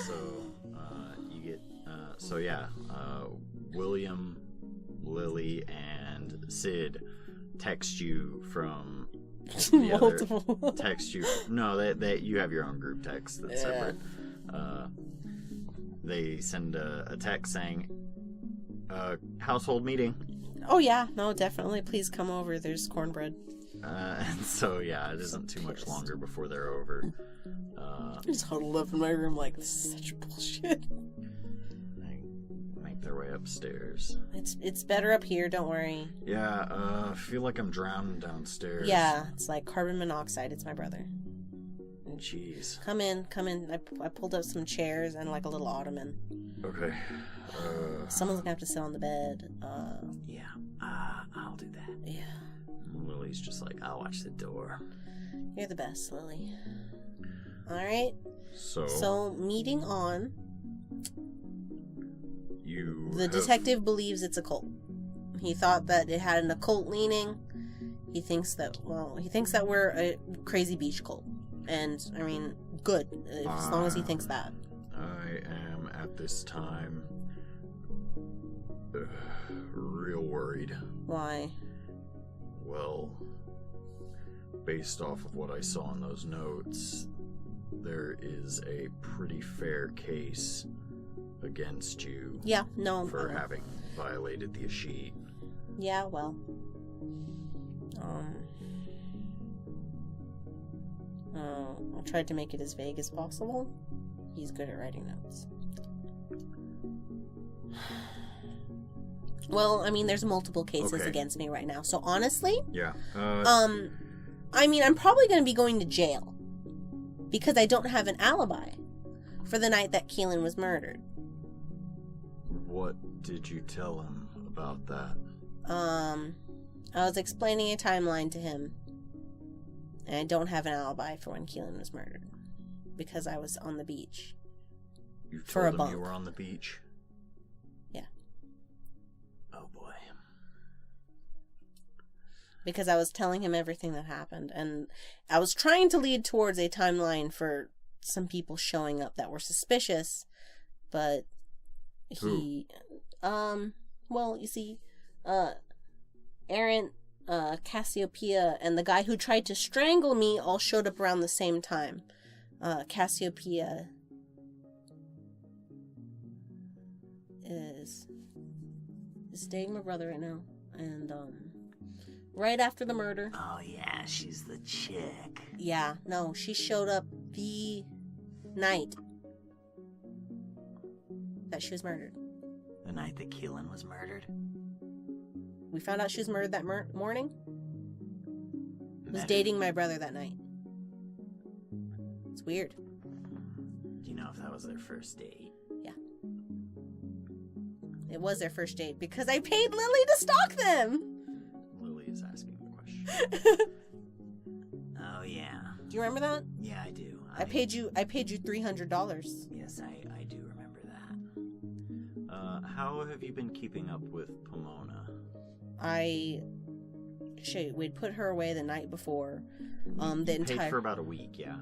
So, you get, William, Lily, and Sid text you from the other. Text you. No, that you have your own group text that's separate. They send a text saying, household meeting. Oh, yeah. No, definitely. Please come over. There's cornbread. And so, yeah, it isn't too much longer before they're over. I just huddled up in my room like, this is such bullshit. They make their way upstairs. It's better up here, don't worry. Yeah, I feel like I'm drowning downstairs. Yeah, it's like carbon monoxide. It's my brother. Jeez. Come in. I pulled up some chairs and like a little ottoman. Okay. Someone's gonna have to sit on the bed. Yeah, I'll do that. Yeah. Lily's just like, I'll watch the door. You're the best, Lily. Alright? So, meeting on, the detective believes it's a cult. He thought that it had an occult leaning. He thinks that we're a crazy beach cult. And, I mean, good, as long as he thinks that. I am, at this time, real worried. Why? Well, based off of what I saw in those notes, there is a pretty fair case against you. Yeah, no. For having violated the sheet. Yeah, well. I tried to make it as vague as possible. He's good at writing notes. Well, I mean, there's multiple cases against me right now. So honestly, yeah. I mean, I'm probably going to be going to jail because I don't have an alibi for the night that Keelan was murdered. What did you tell him about that? I was explaining a timeline to him, and I don't have an alibi for when Keelan was murdered because I was on the beach. You for a told him bunk. You were on the beach? Yeah. Oh boy. Because I was telling him everything that happened, and I was trying to lead towards a timeline for some people showing up that were suspicious, but he... well, you see, Aaron, Cassiopeia, and the guy who tried to strangle me all showed up around the same time. Cassiopeia is dating my brother right now, and right after the murder. Oh yeah, she's the chick. Yeah, no, she showed up the night that she was murdered. The night that Keelan was murdered? We found out she was murdered that morning. Was dating my brother that night. It's weird. Do you know if that was their first date? Yeah. It was their first date because I paid Lily to stalk them. Lily is asking the question. Oh yeah. Do you remember that? Yeah, I do. I paid you $300. Yes, I do remember that. How have you been keeping up with Pomona? We'd put her away the night before. You paid for about a week, yeah.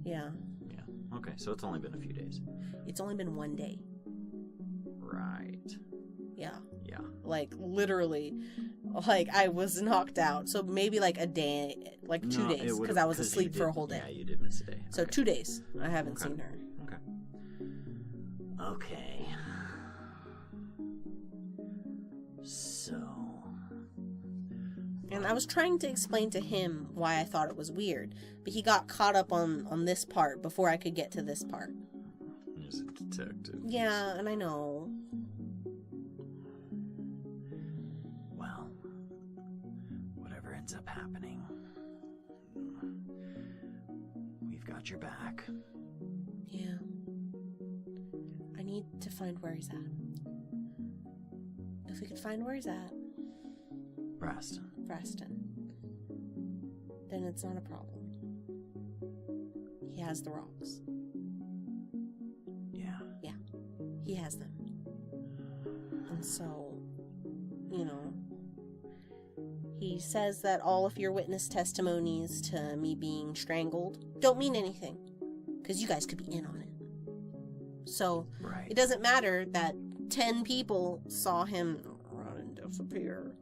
Yeah. Yeah. Okay, so it's only been a few days. It's only been one day. Right. Yeah. Yeah. Like, literally. Like, I was knocked out. So maybe like a day, like 2 days, because I was asleep for a whole day. Yeah, you did miss a day. So okay. 2 days. I haven't seen her. Okay. So... And I was trying to explain to him why I thought it was weird, but he got caught up on this part before I could get to this part. He's a detective. Yeah, and I know. Well, whatever ends up happening, we've got your back. Yeah. I need to find where he's at. If we could find where he's at, Preston, then it's not a problem. He has the rocks. Yeah. Yeah, he has them. And so, he says that all of your witness testimonies to me being strangled don't mean anything, because you guys could be in on it. So, right. It doesn't matter that 10 people saw him run and disappear.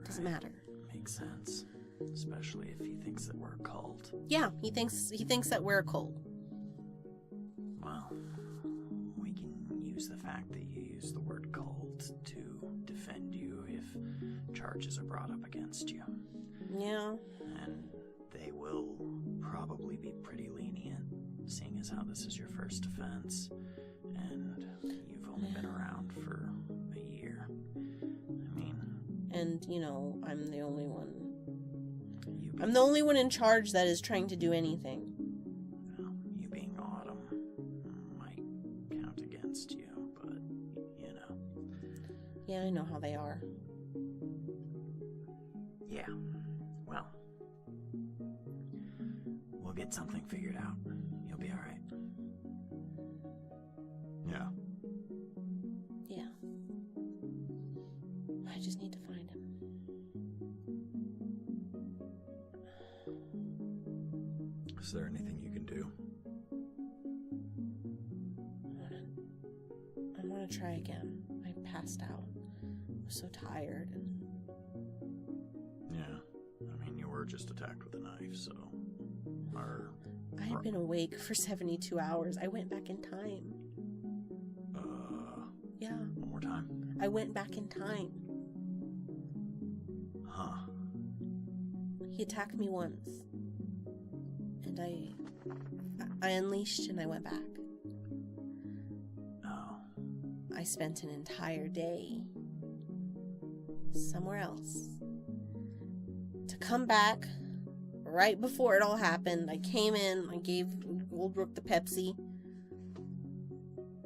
Doesn't matter. Makes sense. Especially if he thinks that we're a cult. Yeah, he thinks that we're a cult. Well, we can use the fact that you use the word cult to defend you if charges are brought up against you. Yeah. And they will probably be pretty lenient, seeing as how this is your first offense, and you've only been around for a year. I mean... And, I'm the only one. I'm the only one in charge that is trying to do anything. Well, you being Autumn might count against you, but, Yeah, I know how they are. Yeah. Well, we'll get something figured out. You'll be alright. Yeah. Yeah. I just need to find him. Is there anything you can do? I want to try again. I passed out. I was so tired. And Yeah. I mean, you were just attacked with a knife, so... I had been awake for 72 hours. I went back in time. Yeah. One more time? I went back in time. Huh. He attacked me once. And I unleashed and I went back. Oh. I spent an entire day somewhere else. To come back right before it all happened, I came in, I gave Old Rook the Pepsi.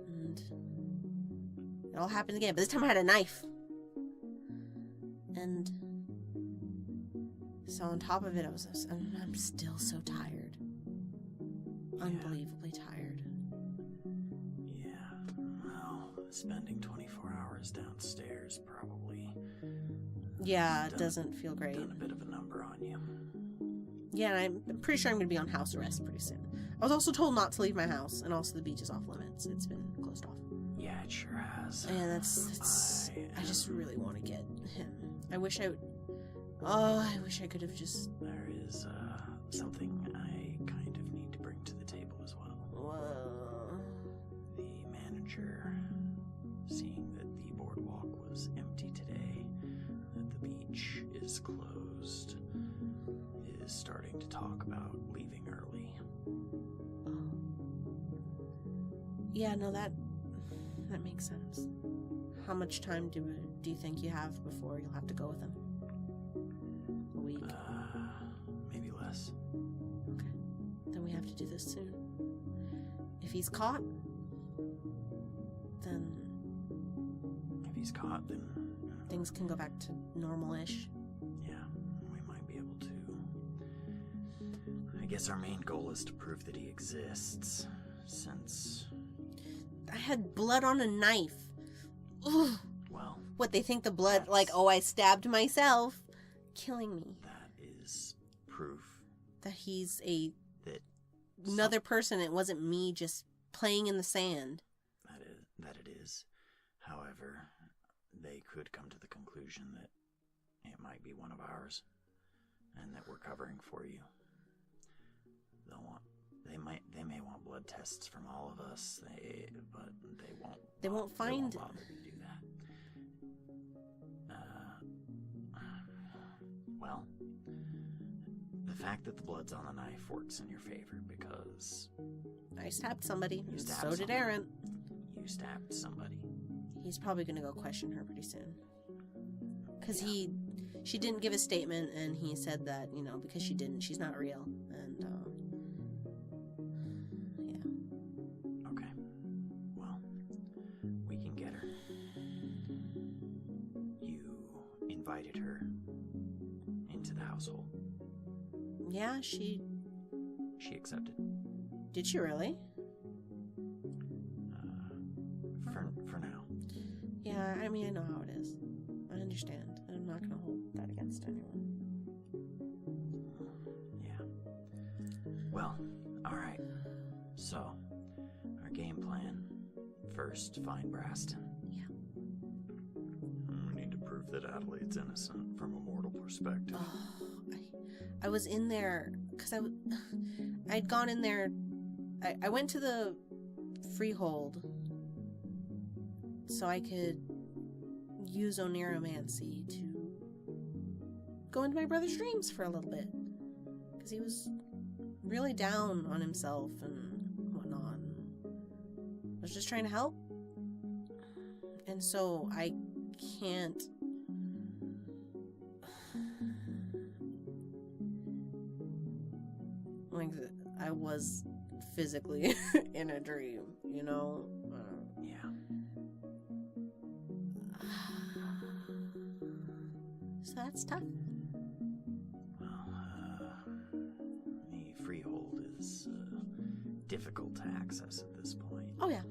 And it all happened again. But this time I had a knife. And so on top of it, I'm still so tired. Yeah. Unbelievably tired. Yeah. Well, spending 24 hours downstairs probably... Yeah, it doesn't feel great. Done a bit of a number on you. Yeah, and I'm pretty sure I'm going to be on house arrest pretty soon. I was also told not to leave my house, and also the beach is off limits. It's been closed off. Yeah, it sure has. And that's I just really want to get him. I wish I could have just... There is something I kind of need to bring to the table as well. The manager, seeing that the boardwalk was empty today, that the beach is closed, is starting to talk about leaving early. Yeah, no, that makes sense. How much time do you think you have before you'll have to go with him? A week? Maybe less. Okay. Then we have to do this soon. If he's caught, then... If he's caught, then... things can go back to normal-ish. Yeah, we might be able to. I guess our main goal is to prove that he exists, since... I had blood on a knife. Ugh. Well... What, they think the blood, like, oh, I stabbed myself? Killing me. That is proof That he's that another person. It wasn't me just playing in the sand. that it is. However, they could come to the conclusion that it might be one of ours, and that we're covering for you. They may want blood tests from all of us, but they won't. They won't find. They won't bother to do that. Well, the fact that the blood's on the knife works in your favor because I stabbed somebody. You stabbed so did somebody. Aaron. You stabbed somebody. He's probably going to go question her pretty soon. Because she didn't give a statement, and he said that, because she didn't, she's not real. And, yeah. Okay. Well, we can get her. You invited her into the household. Yeah, she accepted. Did she really? For now. Yeah, I mean, I know how it is. I understand. I'm not going to hold that against anyone. Yeah. Well, alright. So, our game plan. First, find Braston. Yeah. We need to prove that Adelaide's innocent from a mortal perspective. Oh, I was in there, because I'd gone in there. I went to the freehold so I could use Oniromancy to go into my brother's dreams for a little bit. Because he was really down on himself and whatnot. I was just trying to help. And so I can't... Like, I was physically in a dream, Yeah. So that's tough. Well, the freehold difficult to access at this point. Oh, yeah.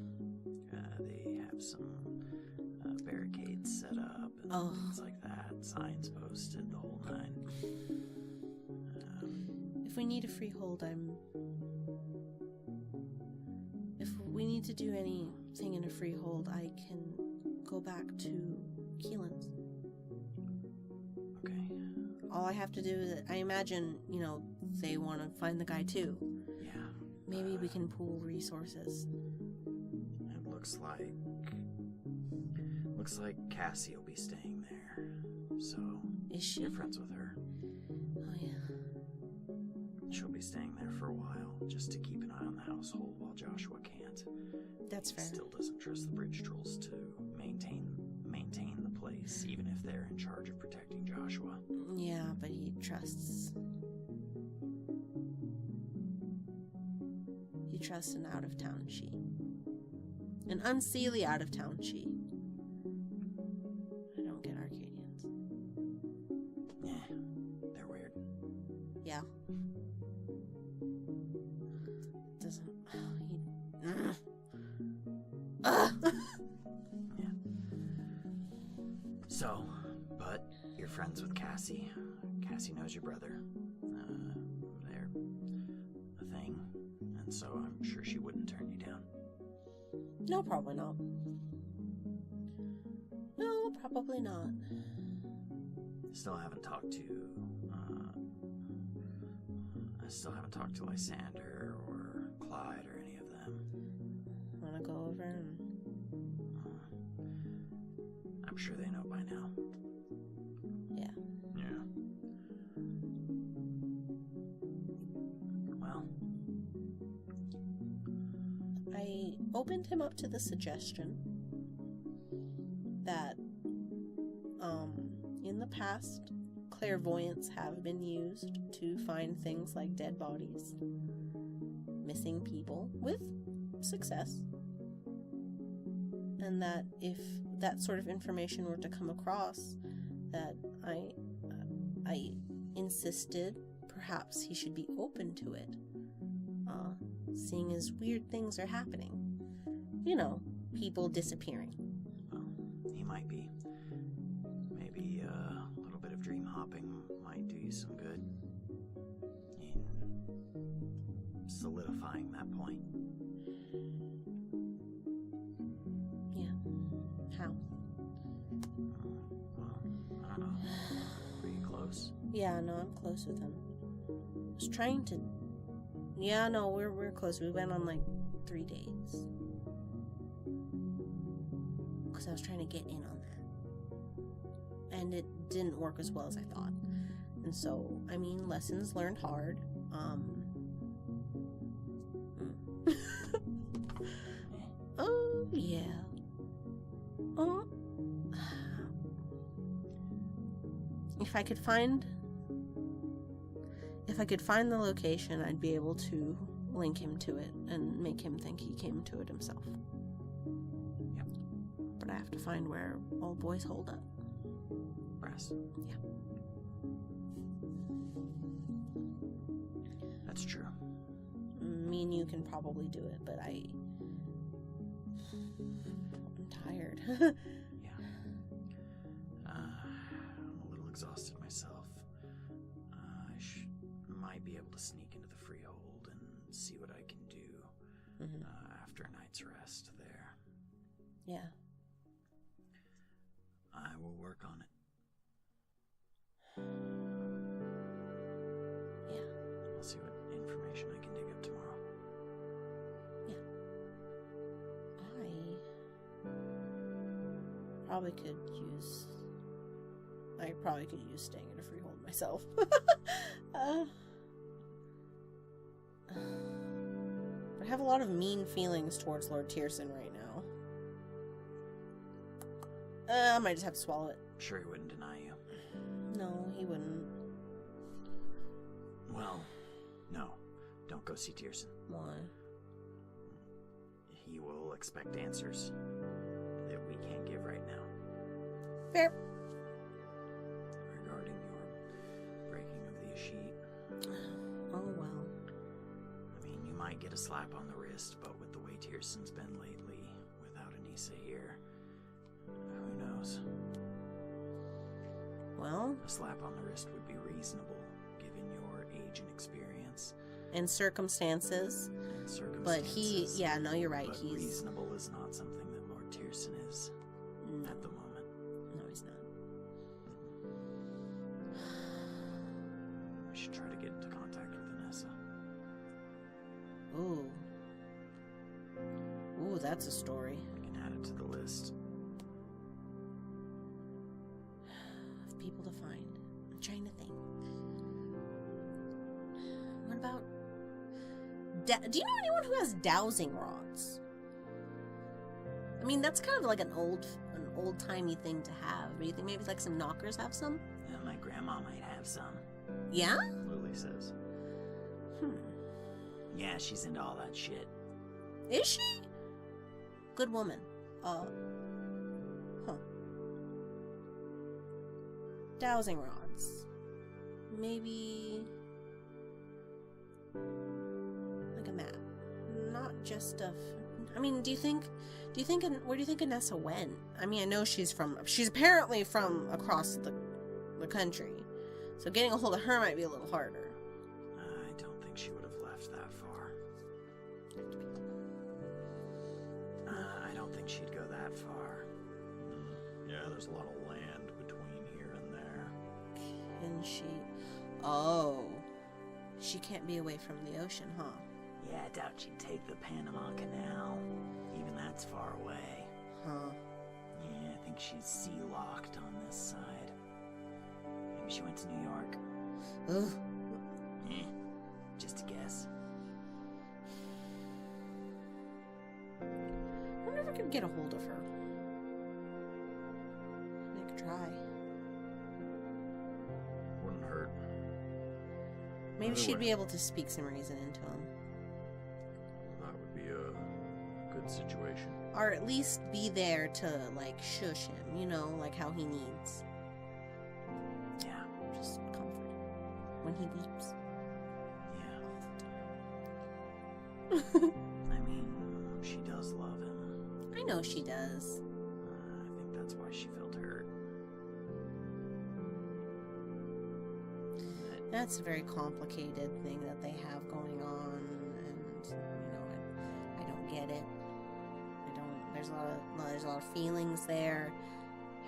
They have some barricades set up and things like that. Signs posted, the whole nine. If we need a freehold, If we need to do anything in a freehold, I can go back to Keelan's. Okay. All I have to do is, I imagine, they want to find the guy too. Yeah. Maybe we can pool resources. It looks like Cassie will be staying there. So Is she? you're friends with her. Oh, yeah. She'll be staying there for a while, just to keep an eye on the household while Joshua can't. That's He fair. still doesn't trust the bridge trolls to maintain the place, even if they're in charge of protecting Joshua. Yeah, but he trusts. He trusts an out-of-town she. An unseelie out-of-town she. I don't get Arcadians. Yeah, they're weird. Yeah. Doesn't. Yeah. So, but you're friends with Cassie. Cassie knows your brother. They're a thing. And so I'm sure she wouldn't turn you down. No, probably not. No, probably not. Still haven't talked to Lysander or Clyde or any of them. Wanna go over and... I'm sure they know by now. Yeah. Yeah. Well, I opened him up to the suggestion that, in the past, clairvoyants have been used to find things like dead bodies, missing people, with success. And that if that sort of information were to come across, that I insisted perhaps he should be open to it, seeing as weird things are happening. People disappearing. well, he might be. Maybe a little bit of dream hopping might do you some good in solidifying that point. Yeah. How? Well, I don't know. Are you close? Yeah, no, I'm close with him. I was trying to... Yeah, no, we're close. We went on, 3 days. Because I was trying to get in on that. And it didn't work as well as I thought. And so, lessons learned hard. Oh, yeah. If I could find the location, I'd be able to link him to it and make him think he came to it himself. Yep. But I have to find where old boys hold up. Brass. Yeah. That's true. Me and you can probably do it, but I'm tired. Yeah. I'm a little exhausted myself. I might be able to sneak into the freehold and see what I can do after a night's rest there. Yeah. I will work on it. Yeah. I'll see what information I can dig up tomorrow. I probably could use staying in a freehold myself. But I have a lot of mean feelings towards Lord Tierson right now. I might just have to swallow it. I'm sure he wouldn't deny you. No, he wouldn't. Well, no. Don't go see Tierson. Why? He will expect answers that we can't give right now. Fair. Regarding your breaking of the sheet. Oh, well. You might get a slap on the wrist, but with the way Tierson's been lately, without Anissa here, who knows? Well, A slap on the wrist would be reasonable, given your age and experience and circumstances. and circumstances. But no, you're right. But He's reasonable is not something that Lord Tierson is at the moment. no, he's not. We should try to get into contact with Anissa. Ooh, that's a story. We can add it to the list. Of people to find. I'm trying to think. What about... do you know anyone who has dowsing rods? I mean, that's kind of like an old-timey thing to have. But you think maybe like some knockers have some? Yeah, my grandma might have some, Yeah? Lily says. Yeah, she's into all that shit. Is she? Good woman. Dowsing rods. Maybe... like a map. Not just a... I mean, where do you think Anessa went? I mean, I know she's apparently from across the country. So getting a hold of her might be a little harder. I don't think she would have left that far. I don't think she'd go that far. Yeah, there's a lot of land between here and there. Can she... Oh. She can't be away from the ocean, huh? Yeah, I doubt she'd take the Panama Canal. Even that's far away. Huh. Yeah, I think she's sea-locked on this side. Maybe she went to New York. Ugh. Just a guess. I wonder if I could get a hold of her. Maybe I could try. Wouldn't hurt. Maybe Either she'd way. be able to speak some reason into him. That would be a good situation. Or at least be there to, like, shush him, you know, like how he needs. Yeah, Just comfort him when he weeps. yeah. I mean, she does love him. I know she does. I think that's why she felt hurt. That's a very complicated thing that they have going on, and, you know, I don't get it. There's a lot of feelings there.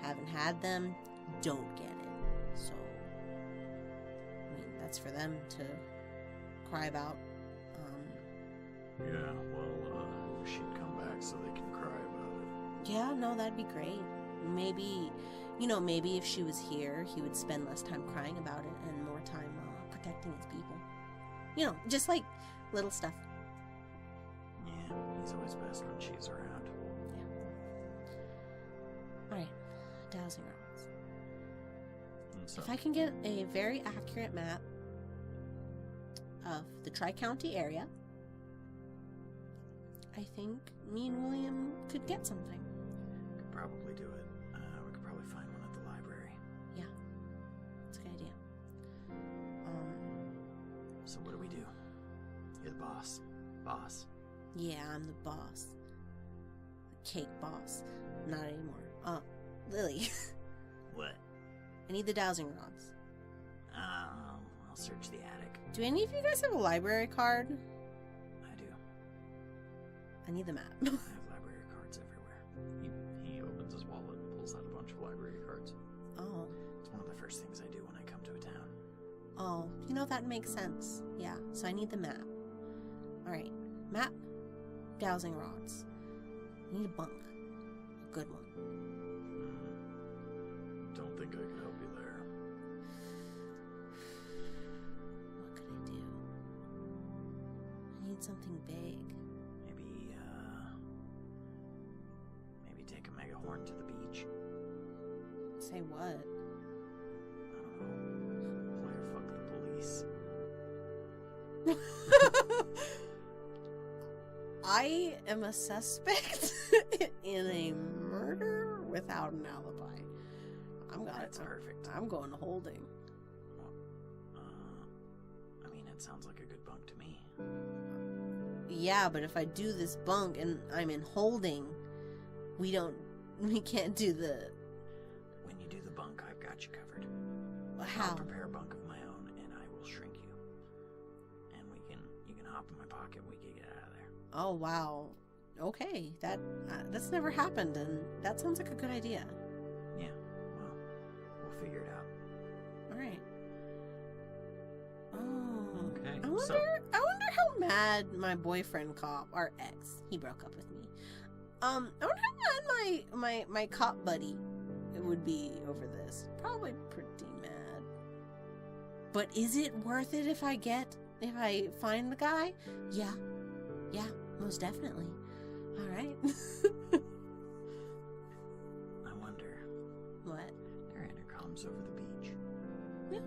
Haven't had them, don't get it. So, I mean, that's for them to cry about. Yeah, well, she'd come back so they can cry about it. Yeah, no, that'd be great. Maybe if she was here, he would spend less time crying about it and more time protecting his people. You know, just like little stuff. Yeah, he's always best when she's around. Alright, dowsing rods. And so, If I can get a very accurate map of the Tri-County area, I think me and William could get something. Could probably do it. We could probably find one at the library. Yeah, that's a good idea. So what do we do? You're the boss. Boss. Yeah, I'm the boss. The cake boss. Not anymore. Lily, What? I need the dowsing rods. I'll search the attic. Do any of you guys have a library card? I do. I need the map. I have library cards everywhere. he opens his wallet and pulls out a bunch of library cards. Oh. It's one of the first things I do when I come to a town. Oh, you know, that makes sense. Yeah, so I need the map. Alright, map, dowsing rods. I need a bunk. A good one. Don't think I could help you there. What could I do? I need something big. Maybe take a megahorn to the beach. Say what? I don't know. Player fuck the police. I am a suspect in a murder without an alibi. That's perfect. I'm going to holding. I mean, it sounds like a good bunk to me. Yeah, but if I do this bunk and I'm in holding, we can't do the... When you do the bunk, I've got you covered. How? I'll prepare a bunk of my own, and I will shrink you. And you can hop in my pocket, and we can get out of there. Oh, wow. Okay, that's never happened, and that sounds like a good idea. Yeah, well, we'll figure it out. All right. Oh, Okay, I wonder how mad my boyfriend cop, our ex, he broke up with me. I wonder how mad my cop buddy would be over this. Probably pretty mad. But is it worth it if I find the guy? Yeah, most definitely. All right. I wonder. What? There are intercoms over the beach. Yeah.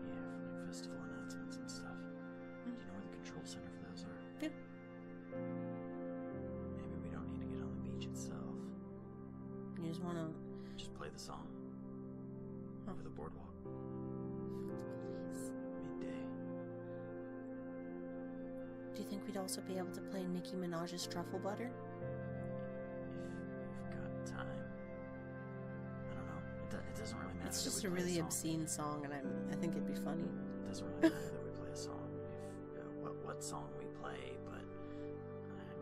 Yeah, for like festival announcements and stuff. Do you know where the control center for those are? Yeah. Maybe we don't need to get on the beach itself. You just want to... Just play the song. Over the boardwalk. Please. Midday. Do you think we'd also be able to play Nicki Minaj's Truffle Butter? If we've got time. I don't know. It doesn't really matter. It's that just we a play really song. obscene song, and I think it'd be funny. It doesn't really matter that we play a song. If what song we play, but I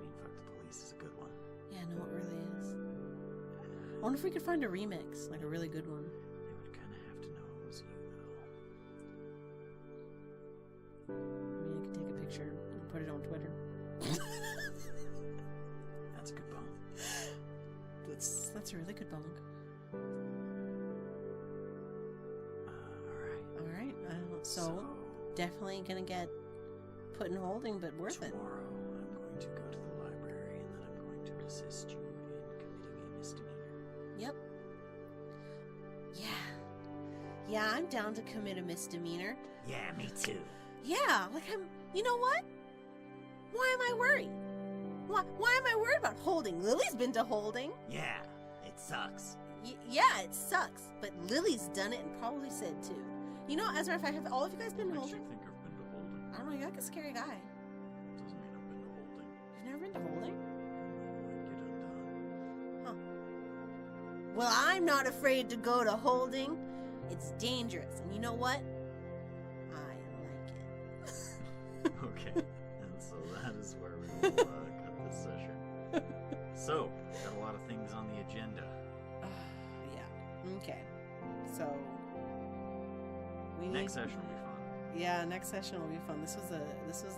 mean, fuck the police is a good one. Yeah, no, it really is. I wonder if we could find a remix, like a really good one. They would kind of have to know it was you, though. I mean, I could take a picture and put it on Twitter. That's a good bone. That's a really good bong. All right. So definitely gonna get put in holding, but worth it. Tomorrow, I'm going to go to the library, and then I'm going to assist you in committing a misdemeanor. Yep. Yeah, I'm down to commit a misdemeanor. Yeah, me too. Yeah, like you know what? Why am I worried? Why am I worried about holding? Lily's been to holding. Yeah, it sucks. Yeah, it sucks. But Lily's done it and probably said too. You know, as a matter of fact, have all of you guys been to Makes you holding? think I've been to holding. I don't know, you're like a scary guy. Doesn't mean I've been to holding. You've never been to holding? Get undone. Huh. Well, I'm not afraid to go to holding. It's dangerous. And you know what? I like it. Okay, and so that is where we will cut this session. So, got a lot of things on the agenda. Yeah. Okay. So we Next session will be fun. Yeah, next session will be fun. This was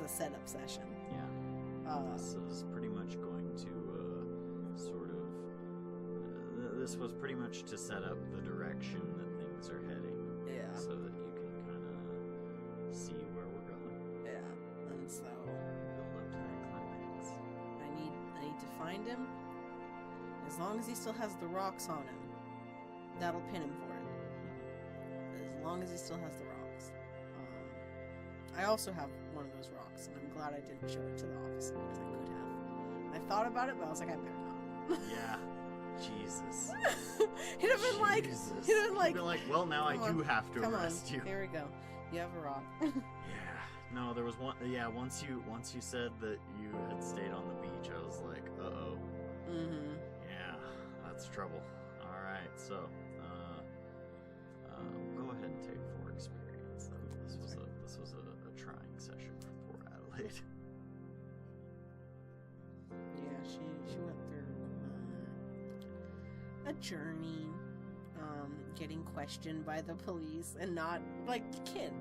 a setup session. Yeah. This is pretty much going to sort of. This was pretty much to set up the direction that things are heading. Yeah. So that you can kind of see where we're going. Yeah. And so Build up to that climax. I need to find him. As long as he still has the rocks on him, that'll pin him for it. As long as he still has the rocks. I also have one of those rocks, and I'm glad I didn't show it to the office because I could have. I thought about it, but I was like, I better not. Yeah. Jesus. He'd have been like, He'd be like, well, now I do have to come arrest on. you. Here we go. You have a rock. Yeah. No, there was one. Yeah, once you said that you had stayed on the beach, I was like, uh-oh. Mm-hmm. Yeah, that's trouble. All right, so go ahead and take 4 experience. This was a trying session for poor Adelaide. Yeah, she went through a journey, getting questioned by the police and not like kid.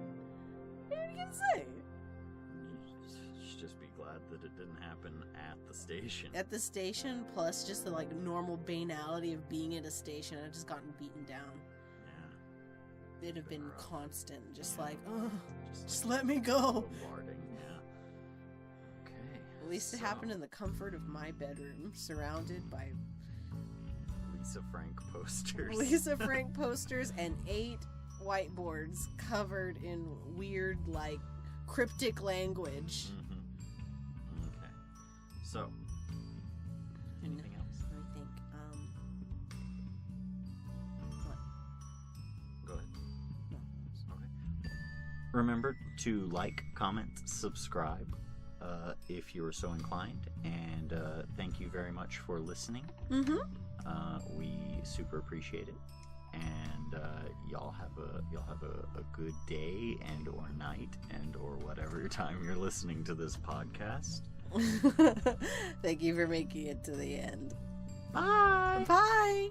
What are you gonna say? You should just be glad that it didn't happen at the station. At the station, plus just the like normal banality of being at a station, I've just gotten beaten down. Yeah. It'd have been rough. constant, just Yeah. like, oh, just like let me go. bombarding. Yeah. Okay. At least it happened in the comfort of my bedroom, surrounded by Lisa Frank posters. Lisa Frank posters and 8 whiteboards covered in weird, like, cryptic language. Mm-hmm. Okay. So, anything else? Let me think. What? Go ahead. No. Okay. Remember to like, comment, subscribe. if you're so inclined. And thank you very much for listening. Mm-hmm. We super appreciate it. And y'all have a good day and or night and or whatever time you're listening to this podcast. Thank you for making it to the end. Bye. Bye.